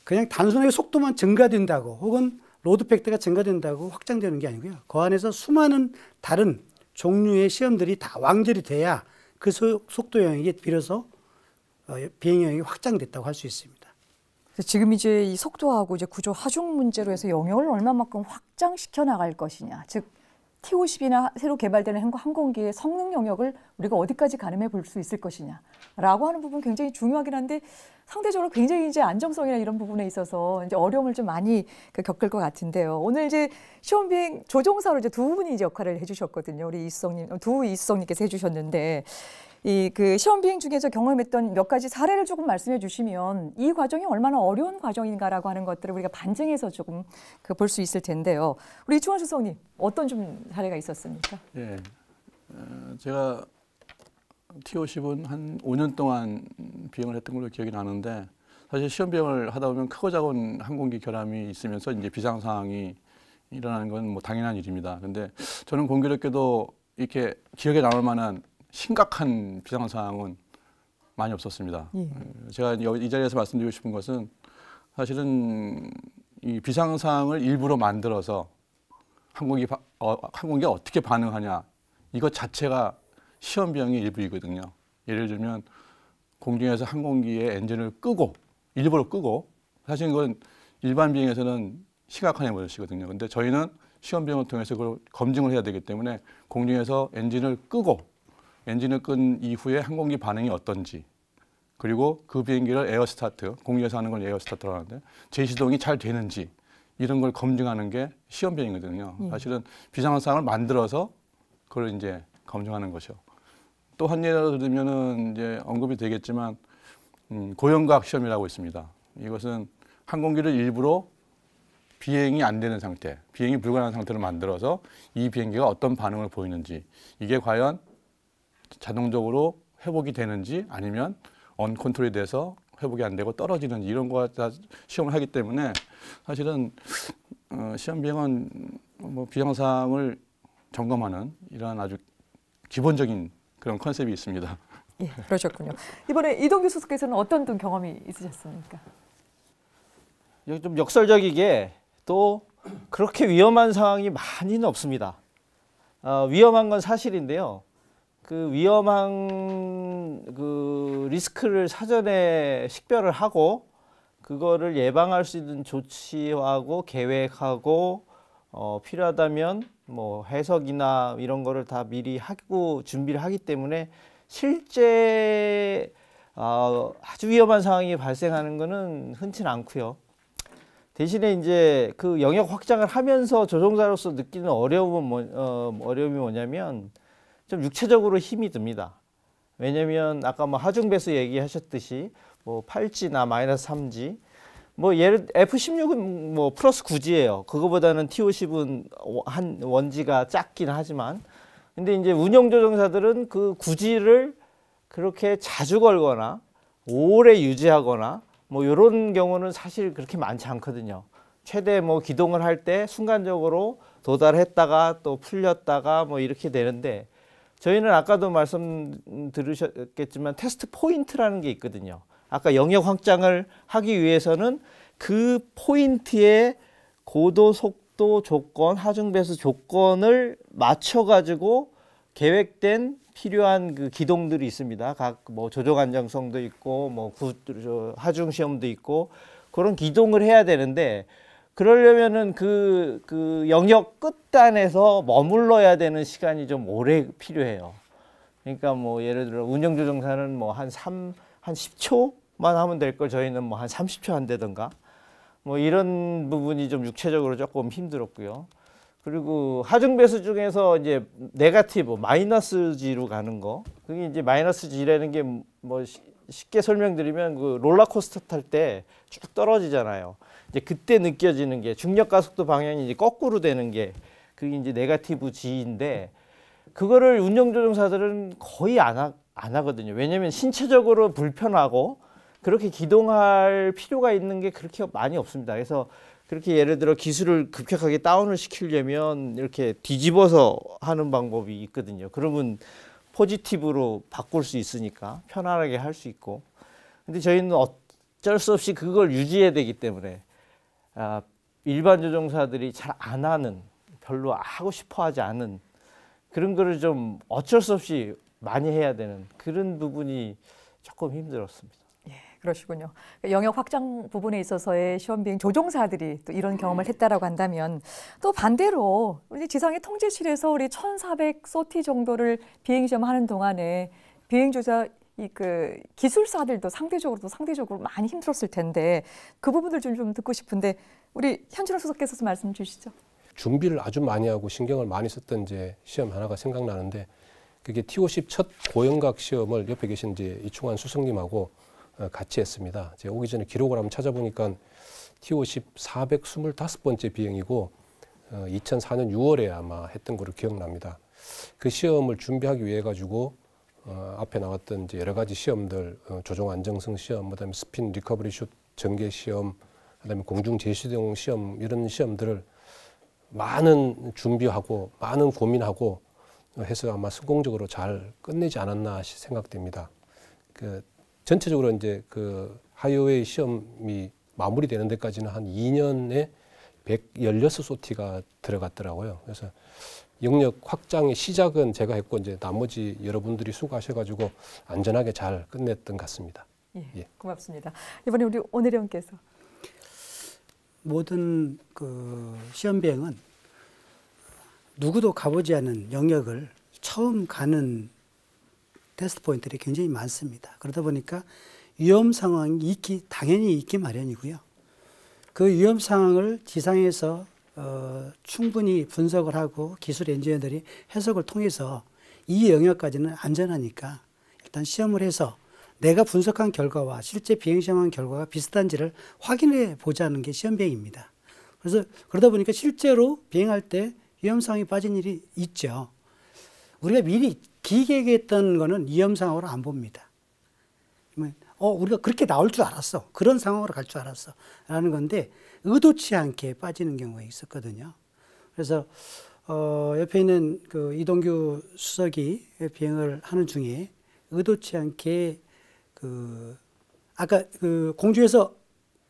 그냥 단순하게 속도만 증가된다고 혹은 로드 팩터가 증가된다고 확장되는 게 아니고요. 그 안에서 수많은 다른 종류의 시험들이 다 왕절이 돼야 그 속도 영역이 비로소 비행 영역이 확장됐다고 할 수 있습니다. 지금 이제 이 속도하고 이제 구조 하중 문제로 해서 영역을 얼마만큼 확장시켜 나갈 것이냐, 즉 T-50이나 새로 개발되는 항공기의 성능 영역을 우리가 어디까지 가늠해 볼 수 있을 것이냐라고 하는 부분 굉장히 중요하긴 한데 상대적으로 굉장히 이제 안정성이나 이런 부분에 있어서 이제 어려움을 좀 많이 겪을 것 같은데요. 오늘 이제 시험 비행 조종사로 이제 두 분이 이제 역할을 해주셨거든요. 우리 이수석님께서 해주셨는데. 그 시험 비행 중에서 경험했던 몇 가지 사례를 조금 말씀해 주시면 이 과정이 얼마나 어려운 과정인가라고 하는 것들을 우리가 반증해서 조금 볼 수 있을 텐데요. 우리 이충원 수석님 어떤 좀 사례가 있었습니까? 예, 제가 T-50은 한 5년 동안 비행을 했던 걸로 기억이 나는데 사실 시험 비행을 하다 보면 크고 작은 항공기 결함이 있으면서 이제 비상 상황이 일어나는 건 뭐 당연한 일입니다. 근데 저는 공교롭게도 이렇게 기억에 남을 만한 심각한 비상 상황은 많이 없었습니다. 제가 이 자리에서 말씀드리고 싶은 것은 사실은 이 비상 상황을 일부러 만들어서 항공기가 어떻게 반응하냐 이것 자체가 시험 비행의 일부이거든요. 예를 들면 공중에서 항공기의 엔진을 끄고 일부러 끄고 사실 이건 일반 비행에서는 심각한 해버릇이거든요. 근데 저희는 시험 비행을 통해서 그걸 검증을 해야 되기 때문에 공중에서 엔진을 끄고 엔진을 끈 이후에 항공기 반응이 어떤지 그리고 그 비행기를 에어 스타트, 공중에서 하는 걸 에어 스타트라고 하는데 재시동이 잘 되는지 이런 걸 검증하는 게 시험 비행이거든요. 사실은 비상 상황을 만들어서 그걸 이제 검증하는 것이요. 또 한 예를 들면은 이제 언급이 되겠지만 고영각 시험이라고 있습니다. 이것은 항공기를 일부러 비행이 안 되는 상태, 비행이 불가능한 상태로 만들어서 이 비행기가 어떤 반응을 보이는지 이게 과연 자동적으로 회복이 되는지 아니면 언컨트롤이 돼서 회복이 안 되고 떨어지는 이런 거 다 시험을 하기 때문에 사실은 시험 비행은 뭐 비상사항을 점검하는 이러한 아주 기본적인 그런 컨셉이 있습니다. 예, 그러셨군요. 이번에 이동규 수석께서는 어떤 등 경험이 있으셨습니까? 좀 역설적이게 또 그렇게 위험한 상황이 많이는 없습니다. 위험한 건 사실인데요. 그 위험한 그 리스크를 사전에 식별을 하고 그거를 예방할 수 있는 조치하고 계획하고 필요하다면 뭐 해석이나 이런 거를 다 미리 하고 준비를 하기 때문에 실제 아주 위험한 상황이 발생하는 거는 흔치는 않고요. 대신에 이제 그 영역 확장을 하면서 조종사로서 느끼는 어려움이 뭐냐면 좀 육체적으로 힘이 듭니다. 왜냐면 아까 뭐 하중배수 얘기하셨듯이 뭐 8G나 마이너스 3G 뭐 예를 F-16은 뭐 플러스 9G예요. 그거보다는 T-50은 한 원지가 작긴 하지만 근데 이제 운영조종사들은 그 9G를 그렇게 자주 걸거나 오래 유지하거나 뭐 이런 경우는 사실 그렇게 많지 않거든요. 최대 뭐 기동을 할 때 순간적으로 도달했다가 또 풀렸다가 뭐 이렇게 되는데 저희는 아까도 말씀 들으셨겠지만 테스트 포인트라는 게 있거든요. 아까 영역 확장을 하기 위해서는 그 포인트의 고도, 속도 조건, 하중배수 조건을 맞춰가지고 계획된 필요한 그 기동들이 있습니다. 각 뭐 조종 안정성도 있고 뭐 하중 시험도 있고 그런 기동을 해야 되는데 그러려면은 그 영역 끝단에서 머물러야 되는 시간이 좀 오래 필요해요. 그러니까 뭐 예를 들어 운영조종사는 뭐 한 10초만 하면 될 걸 저희는 뭐 한 30초 한다던가 뭐 이런 부분이 좀 육체적으로 조금 힘들었고요. 그리고 하중배수 중에서 이제 네거티브 마이너스 G로 가는 거 그게 이제 마이너스 G라는 게 뭐 쉽게 설명드리면 그 롤러코스터 탈 때 쭉 떨어지잖아요. 이제 그때 느껴지는 게 중력 가속도 방향이 이제 거꾸로 되는 게 그게 이제 네거티브 G인데 그거를 운영조종사들은 거의 안 하거든요. 왜냐하면 신체적으로 불편하고 그렇게 기동할 필요가 있는 게 그렇게 많이 없습니다. 그래서 그렇게 예를 들어 기술을 급격하게 다운을 시키려면 이렇게 뒤집어서 하는 방법이 있거든요. 그러면 포지티브로 바꿀 수 있으니까 편안하게 할 수 있고. 근데 저희는 어쩔 수 없이 그걸 유지해야 되기 때문에 일반 조종사들이 잘 안 하는 별로 하고 싶어 하지 않은 그런 거를 좀 어쩔 수 없이 많이 해야 되는 그런 부분이 조금 힘들었습니다. 예, 그러시군요. 영역 확장 부분에 있어서의 시험 비행 조종사들이 또 이런 경험을 했다라고 한다면 또 반대로 우리 지상의 통제실에서 우리 1,400 소티 정도를 비행 시험하는 동안에 비행조사 그 기술사들도 상대적으로 많이 힘들었을 텐데 그 부분들 좀 듣고 싶은데 우리 현준호 수석께서 말씀 주시죠. 준비를 아주 많이 하고 신경을 많이 썼던 이제 시험 하나가 생각나는데 그게 T-50 첫 고영각 시험을 옆에 계신 이제 이충환 수석님하고 같이 했습니다. 제가 오기 전에 기록을 한번 찾아보니까 T-50 425번째 비행이고 2004년 6월에 아마 했던 거로 기억납니다. 그 시험을 준비하기 위해 가지고 앞에 나왔던 이제 여러 가지 시험들 조종 안정성 시험, 그다음에 스핀 리커버리 슛 전개 시험, 그다음에 공중 제시동 시험 이런 시험들을 많은 준비하고 많은 고민하고 해서 아마 성공적으로 잘 끝내지 않았나 생각됩니다. 그 전체적으로 이제 그 하이어웨이 시험이 마무리되는 데까지는 한 2년에 116소티가 들어갔더라고요. 그래서 영역 확장의 시작은 제가 했고 이제 나머지 여러분들이 수고하셔가지고 안전하게 잘 끝냈던 것 같습니다. 예, 고맙습니다. 이번에 우리 오내령께서 모든 그 시험 비행은 누구도 가보지 않은 영역을 처음 가는 테스트 포인트들이 굉장히 많습니다. 그러다 보니까 위험 상황이 당연히 있기 마련이고요. 그 위험 상황을 지상에서 충분히 분석을 하고 기술 엔지니어들이 해석을 통해서 이 영역까지는 안전하니까 일단 시험을 해서 내가 분석한 결과와 실제 비행시험한 결과가 비슷한지를 확인해 보자는 게 시험 비행입니다. 그래서 그러다 보니까 실제로 비행할 때 위험 상황이 빠진 일이 있죠. 우리가 미리 기계획했던 거는 위험 상황으로 안 봅니다. 우리가 그렇게 나올 줄 알았어. 그런 상황으로 갈 줄 알았어. 라는 건데 의도치 않게 빠지는 경우가 있었거든요. 그래서 옆에 있는 그 이동규 수석이 비행을 하는 중에 의도치 않게 아까 공중에서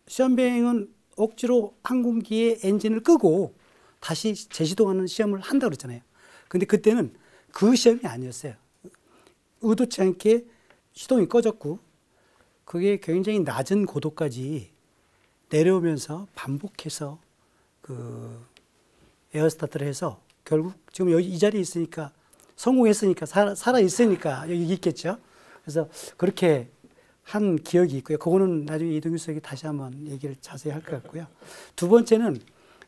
시험 비행은 억지로 항공기의 엔진을 끄고 다시 재시동하는 시험을 한다고 그랬잖아요. 근데 그때는 그 시험이 아니었어요. 의도치 않게 시동이 꺼졌고 그게 굉장히 낮은 고도까지 내려오면서 반복해서 에어스타트를 해서 결국 지금 여기 이 자리에 있으니까 성공했으니까 살아 있으니까 여기 있겠죠. 그래서 그렇게 한 기억이 있고요. 그거는 나중에 이동규 수석이 다시 한번 얘기를 자세히 할 것 같고요. 두 번째는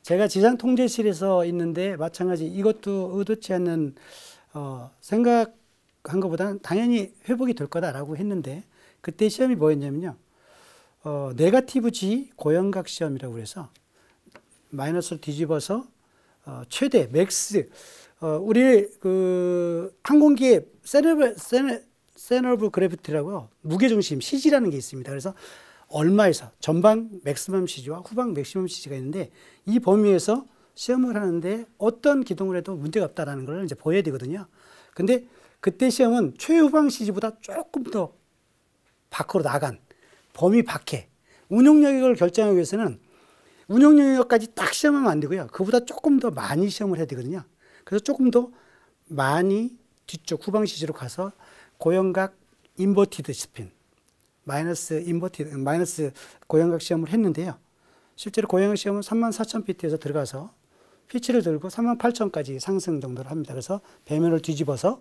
제가 지상 통제실에서 있는데 마찬가지 이것도 의도치 않는 생각한 것보다는 당연히 회복이 될 거다라고 했는데 그때 시험이 뭐였냐면요. 네거티브 G 고형각 시험이라고 그래서 마이너스로 뒤집어서 최대 맥스 우리 항공기의 센터 오브 그래비티라고요. 무게중심 CG라는 게 있습니다. 그래서 얼마에서 전방 맥시멈 CG와 후방 맥시멈 CG가 있는데 이 범위에서 시험을 하는데 어떤 기동을 해도 문제가 없다라는 걸 이제 보여야 되거든요. 근데 그때 시험은 최후방 CG보다 조금 더 밖으로 나간 범위 밖에 운용 영역을 결정하기 위해서는 운용 영역까지 딱 시험하면 안 되고요. 그보다 조금 더 많이 시험을 해야 되거든요. 그래서 조금 더 많이 뒤쪽 후방 CG로 가서 고형각 인버티드 스핀 마이너스 고형각 시험을 했는데요. 실제로 고형각 시험은 34,000피트에서 들어가서 피치를 들고 38,000까지 상승 정도를 합니다. 그래서 배면을 뒤집어서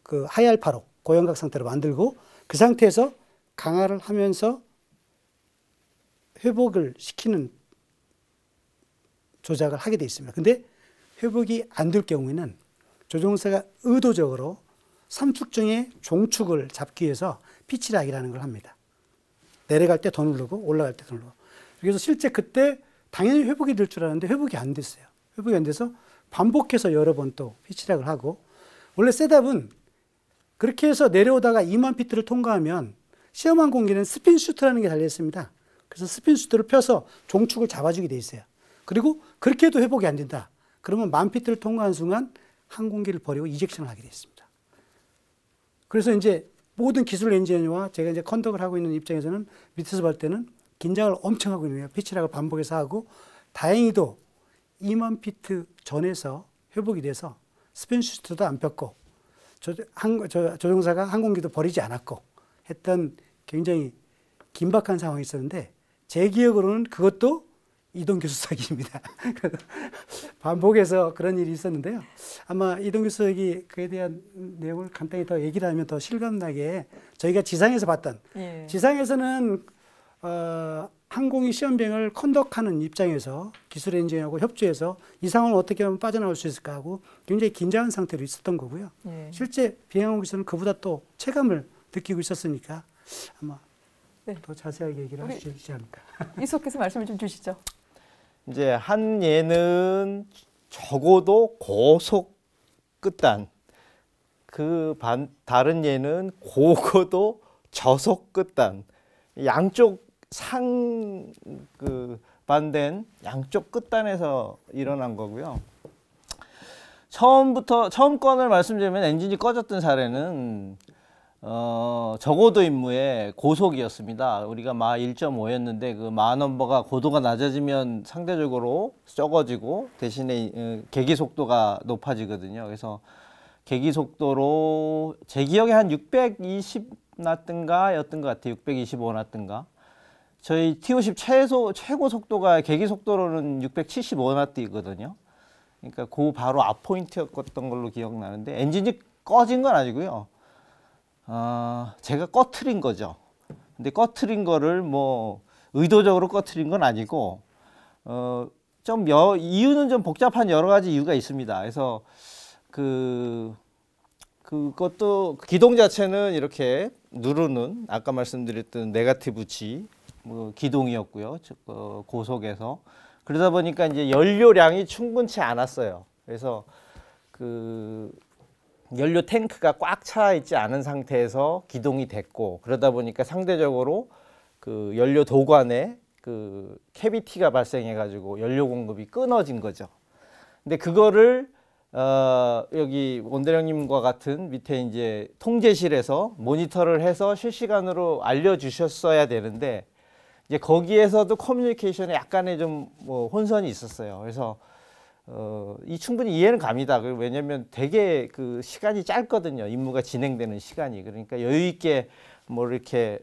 그 하이알파로 고형각 상태로 만들고 그 상태에서 강화를 하면서 회복을 시키는 조작을 하게 되어 있습니다. 근데 회복이 안 될 경우에는 조종사가 의도적으로 삼축 중에 종축을 잡기 위해서 피치락이라는 걸 합니다. 내려갈 때 더 누르고 올라갈 때 더 누르고. 그래서 실제 그때 당연히 회복이 될 줄 알았는데 회복이 안 됐어요. 회복이 안 돼서 반복해서 여러 번 또 피치락을 하고 원래 셋업은 그렇게 해서 내려오다가 2만 피트를 통과하면 시험 항공기는 스핀 슈트라는 게 달려 있습니다. 그래서 스핀 슈트를 펴서 종축을 잡아주게 돼 있어요. 그리고 그렇게 해도 회복이 안 된다. 그러면 10,000피트를 통과한 순간 항공기를 버리고 이젝션을 하게 돼 있습니다. 그래서 이제 모든 기술 엔지니어와 제가 이제 컨덕을 하고 있는 입장에서는 밑에서 볼 때는 긴장을 엄청 하고 있는 거예요. 피치락을 반복해서 하고 다행히도 2만 피트 전에서 회복이 돼서 스핀 슈트도 안 폈고 조종사가 항공기도 버리지 않았고 했던 굉장히 긴박한 상황이 있었는데 제 기억으로는 그것도 이동규 수석입니다. 반복해서 그런 일이 있었는데요. 아마 이동규 수석이 그에 대한 내용을 간단히 더 얘기를 하면 더 실감나게 저희가 지상에서 봤던 지상에서는 항공기 시험 비행을 컨덕하는 입장에서 기술 엔지니어하고 협조해서 이 상황을 어떻게 하면 빠져나올 수 있을까 하고 굉장히 긴장한 상태로 있었던 거고요. 실제 비행항공기에서는 그보다 또 체감을 느끼고 있었으니까 아마 더 자세하게 얘기를 할 수 있지 않을까. 이수께서 말씀을 좀 주시죠. 이제 한 예는 적어도 고속 끝단, 다른 예는 고고도 저속 끝단, 양쪽 반된 양쪽 끝단에서 일어난 거고요. 처음 건을 말씀드리면 엔진이 꺼졌던 사례는 저고도 임무의 고속이었습니다. 우리가 마 1.5였는데 그 마 넘버가 고도가 낮아지면 상대적으로 적어지고 대신에 계기 속도가 높아지거든요. 그래서 계기 속도로 제 기억에 한 620나트인가 였던 것 같아요. 625나트인가. 저희 T50 최고 속도가 계기 속도로는 675나트이거든요. 그러니까 그 바로 앞 포인트였던 걸로 기억나는데 엔진이 꺼진 건 아니고요. 제가 꺼트린 거죠. 근데 꺼트린 거를 뭐 의도적으로 꺼트린 건 아니고 이유는 좀 복잡한 여러 가지 이유가 있습니다. 그래서 그것도 기동 자체는 이렇게 누르는 아까 말씀드렸던 네거티브 G 기동이었고요. 고속에서 그러다 보니까 이제 연료량이 충분치 않았어요. 그래서 연료 탱크가 꽉 차 있지 않은 상태에서 기동이 됐고, 그러다 보니까 상대적으로 그 연료 도관에 그 캐비티가 발생해 가지고 연료 공급이 끊어진 거죠. 근데 그거를 여기 원대령님과 같은 밑에 이제 통제실에서 모니터를 해서 실시간으로 알려주셨어야 되는데, 이제 거기에서도 커뮤니케이션에 약간의 좀 뭐 혼선이 있었어요. 그래서 이 충분히 이해는 갑니다. 왜냐하면 되게 그 시간이 짧거든요. 임무가 진행되는 시간이. 그러니까 여유 있게 뭐 이렇게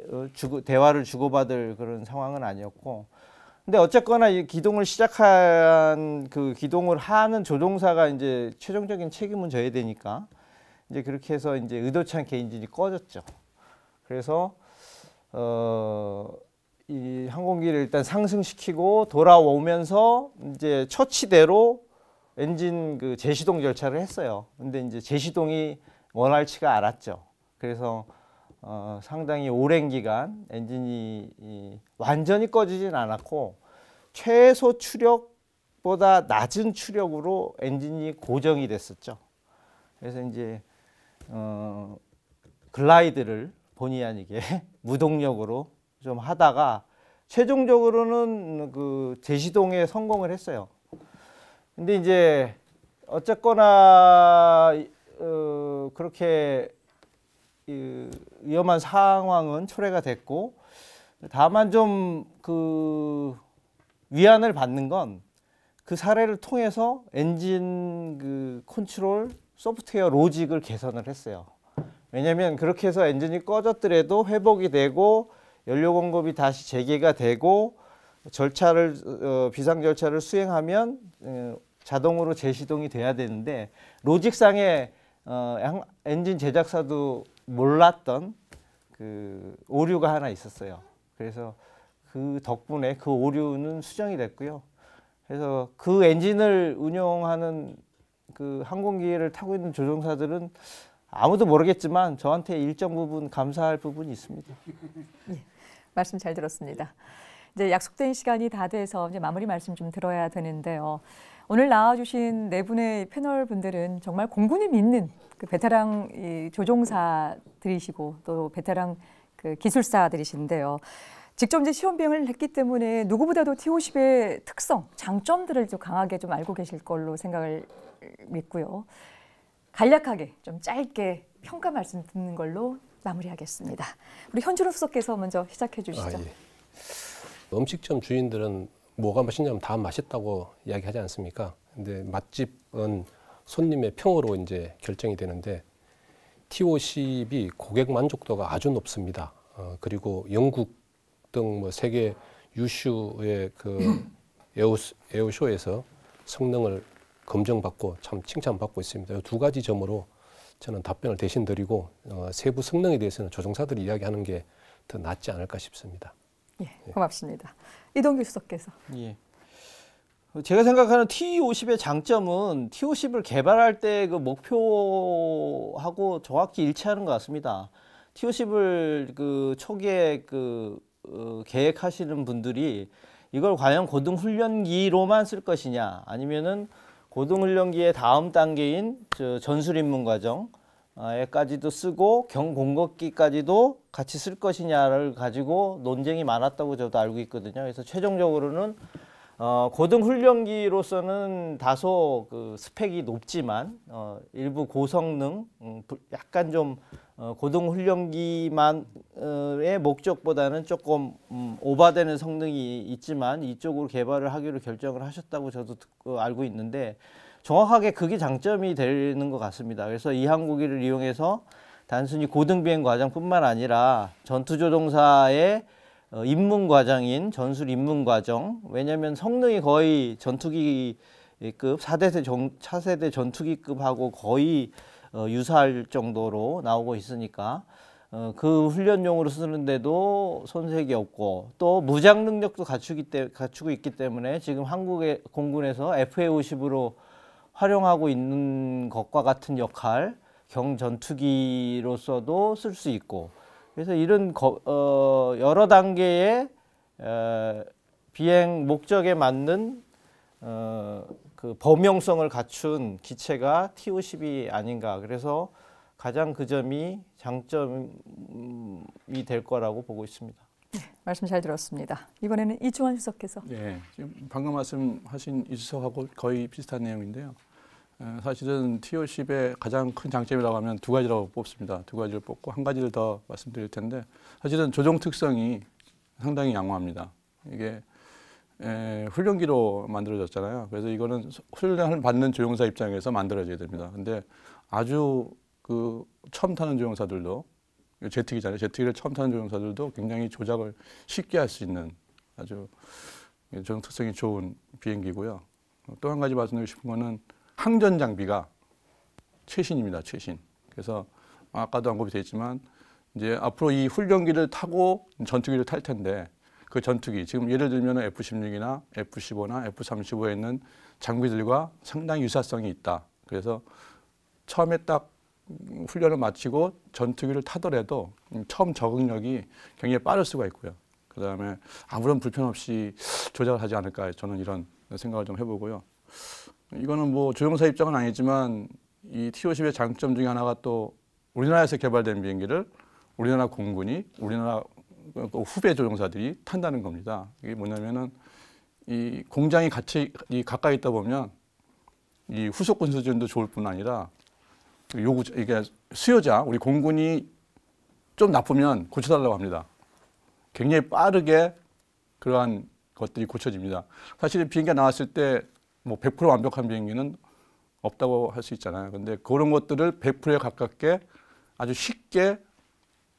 대화를 주고받을 그런 상황은 아니었고. 근데 어쨌거나 이 기동을 시작한 그 기동을 하는 조종사가 이제 최종적인 책임은 져야 되니까 이제 그렇게 해서 이제 의도치 않게 엔진이 꺼졌죠. 그래서 이 항공기를 일단 상승시키고 돌아오면서 이제 처치대로 엔진 그 재시동 절차를 했어요. 근데 이제 재시동이 원활치가 않았죠. 그래서 상당히 오랜 기간 엔진이 완전히 꺼지진 않았고 최소 추력보다 낮은 추력으로 엔진이 고정이 됐었죠. 그래서 이제 글라이드를 본의 아니게 무동력으로 좀 하다가 최종적으로는 그 재시동에 성공을 했어요. 근데 이제 어쨌거나 그렇게 위험한 상황은 초래가 됐고, 다만 좀 그 위안을 받는 건 그 사례를 통해서 엔진 그 컨트롤 소프트웨어 로직을 개선을 했어요. 왜냐하면 그렇게 해서 엔진이 꺼졌더라도 회복이 되고 연료 공급이 다시 재개가 되고 절차를 비상 절차를 수행하면 자동으로 재시동이 돼야 되는데, 로직상의 엔진 제작사도 몰랐던 그 오류가 하나 있었어요. 그래서 그 덕분에 그 오류는 수정이 됐고요. 그래서 그 엔진을 운용하는 그 항공기를 타고 있는 조종사들은 아무도 모르겠지만 저한테 일정 부분 감사할 부분이 있습니다. 예, 말씀 잘 들었습니다. 이제 약속된 시간이 다 돼서 이제 마무리 말씀 좀 들어야 되는데요. 오늘 나와주신 네 분의 패널 분들은 정말 공군이 믿는 그 베테랑 조종사들이시고 또 베테랑 그 기술사들이신데요. 직접 이제 시험 비행을 했기 때문에 누구보다도 T-50의 특성, 장점들을 좀 강하게 좀 알고 계실 걸로 생각을 믿고요. 간략하게 좀 짧게 평가 말씀 듣는 걸로 마무리하겠습니다. 우리 현준호 수석께서 먼저 시작해 주시죠. 예. 음식점 주인들은 뭐가 맛있냐면 다 맛있다고 이야기하지 않습니까? 근데 맛집은 손님의 평으로 이제 결정이 되는데 T-50이 고객 만족도가 아주 높습니다. 그리고 영국 등 뭐 세계 유슈의 그 에어쇼에서 성능을 검증받고 참 칭찬받고 있습니다. 이 두 가지 점으로 저는 답변을 대신 드리고 세부 성능에 대해서는 조종사들이 이야기하는 게 더 낫지 않을까 싶습니다. 예, 고맙습니다. 이동규 수석께서. 예. 제가 생각하는 T-50의 장점은 T-50을 개발할 때 그 목표하고 정확히 일치하는 것 같습니다. T-50을 그 초기에 계획하시는 분들이 이걸 과연 고등훈련기로만 쓸 것이냐, 아니면은 고등훈련기의 다음 단계인 전술입문과정에까지도 쓰고 경공급기까지도 같이 쓸 것이냐를 가지고 논쟁이 많았다고 저도 알고 있거든요. 그래서 최종적으로는 고등훈련기로서는 다소 그 스펙이 높지만 일부 고성능, 약간 좀 고등훈련기만의 목적보다는 조금 오바되는 성능이 있지만 이쪽으로 개발을 하기로 결정을 하셨다고 저도 알고 있는데, 정확하게 그게 장점이 되는 것 같습니다. 그래서 이 항공기를 이용해서 단순히 고등비행 과정뿐만 아니라 전투조종사의 입문과정인 전술 입문과정, 왜냐하면 성능이 거의 전투기급 차세대 전투기급하고 거의 유사할 정도로 나오고 있으니까 그 훈련용으로 쓰는데도 손색이 없고, 또 무장 능력도 갖추고 있기 때문에 지금 한국의 공군에서 FA-50으로 활용하고 있는 것과 같은 역할, 경전투기로서도 쓸 수 있고, 그래서 이런 여러 단계의 비행 목적에 맞는 그 범용성을 갖춘 기체가 T-50이 아닌가. 그래서 가장 그 점이 장점이 될 거라고 보고 있습니다. 네, 말씀 잘 들었습니다. 이번에는 이충환 수석께서. 네, 지금 방금 말씀하신 이 수석하고 거의 비슷한 내용인데요. 사실은 T-50의 가장 큰 장점이라고 하면 두 가지라고 뽑습니다. 두 가지를 뽑고 한 가지를 더 말씀드릴 텐데 사실은 조종 특성이 상당히 양호합니다. 이게 훈련기로 만들어졌잖아요. 그래서 이거는 훈련을 받는 조종사 입장에서 만들어져야 됩니다. 근데 아주 그 처음 타는 조종사들도 제트기잖아요. 제트기를 처음 타는 조종사들도 굉장히 조작을 쉽게 할 수 있는 아주 조종 특성이 좋은 비행기고요. 또 한 가지 말씀드리고 싶은 거는 항전 장비가 최신입니다. 최신. 그래서 아까도 언급이 됐지만 이제 앞으로 이 훈련기를 타고 전투기를 탈 텐데 그 전투기 지금 예를 들면 F-16이나 F-15나 F-35에 있는 장비들과 상당히 유사성이 있다. 그래서 처음에 딱 훈련을 마치고 전투기를 타더라도 처음 적응력이 굉장히 빠를 수가 있고요. 그다음에 아무런 불편 없이 조작을 하지 않을까 저는 이런 생각을 좀 해보고요. 이거는 뭐 조종사 입장은 아니지만 이 T-50의 장점 중에 하나가 또 우리나라에서 개발된 비행기를 우리나라 공군이 우리나라 후배 조종사들이 탄다는 겁니다. 이게 뭐냐면은 이 공장이 같이 가까이 있다 보면 이 후속 군수 지원도 좋을 뿐 아니라 이게 수요자 우리 공군이 좀 나쁘면 고쳐달라고 합니다. 굉장히 빠르게 그러한 것들이 고쳐집니다. 사실 비행기가 나왔을 때 뭐 100% 완벽한 비행기는 없다고 할 수 있잖아요. 근데 그런 것들을 100%에 가깝게 아주 쉽게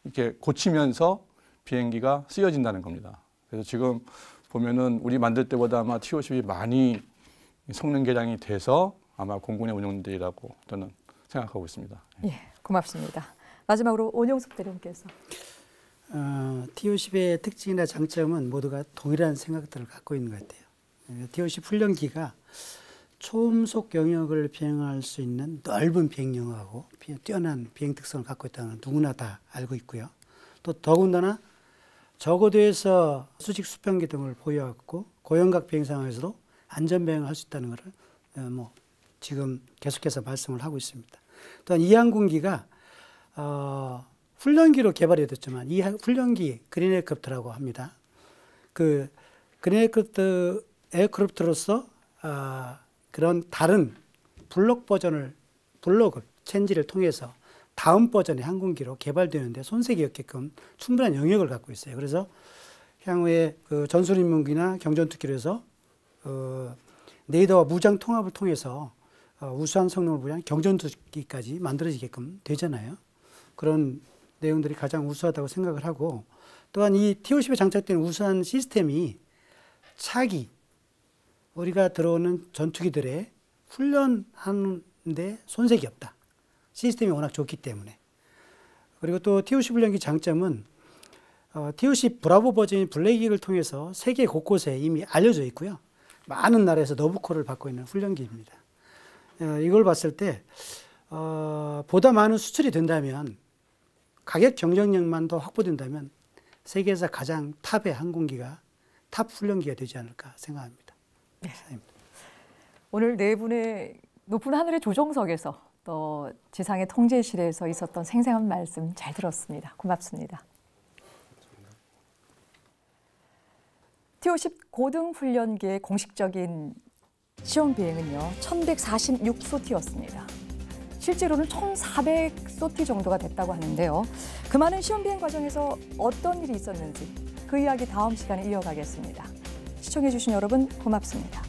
이렇게 고치면서 비행기가 쓰여진다는 겁니다. 그래서 지금 보면은 우리 만들 때보다 아마 T-50이 많이 성능 개량이 돼서 아마 공군에 운용되리라고 저는 생각하고 있습니다. 예, 고맙습니다. 마지막으로 온용섭 대령께서. T-50의 특징이나 장점은 모두가 동일한 생각들을 갖고 있는 것 같아요. T-50 훈련기가 초음속 영역을 비행할 수 있는 넓은 비행영역하고 뛰어난 비행 특성을 갖고 있다는 건 누구나 다 알고 있고요. 또 더군다나 저고도에서 수직 수평기 등을 보유하고 고영각 비행 상황에서도 안전 비행을 할 수 있다는 것을 뭐 지금 계속해서 말씀을 하고 있습니다. 또한 이 항공기가 훈련기로 개발이 됐지만 이 훈련기 그린 에어크래프트라고 합니다. 그 그린 에어크래프트로서 그런 다른 블록을 체인지를 통해서 다음 버전의 항공기로 개발되는데 손색이 없게끔 충분한 영역을 갖고 있어요. 그래서 향후에 그 전술임무기나 경전투기로 해서 레이더와 무장 통합을 통해서 우수한 성능을 보유한 경전투기까지 만들어지게끔 되잖아요. 그런 내용들이 가장 우수하다고 생각을 하고 또한 이 T-50에 장착된 우수한 시스템이 차기 우리가 들어오는 전투기들의 훈련하는데 손색이 없다. 시스템이 워낙 좋기 때문에. 그리고 또 T-50 훈련기 장점은 T-50 브라보 버전인 블랙익을 통해서 세계 곳곳에 이미 알려져 있고요. 많은 나라에서 너브콜을 받고 있는 훈련기입니다. 이걸 봤을 때 보다 많은 수출이 된다면 가격 경쟁력만 더 확보된다면 세계에서 가장 탑의 항공기가 탑 훈련기가 되지 않을까 생각합니다. 네. 오늘 네 분의 높은 하늘의 조종석에서 또 지상의 통제실에서 있었던 생생한 말씀 잘 들었습니다. 고맙습니다. T-50 고등훈련기의 공식적인 시험 비행은요 1146소티였습니다. 실제로는 1400소티 정도가 됐다고 하는데요. 그 많은 시험 비행 과정에서 어떤 일이 있었는지 그 이야기 다음 시간에 이어가겠습니다. 시청해주신 여러분 고맙습니다.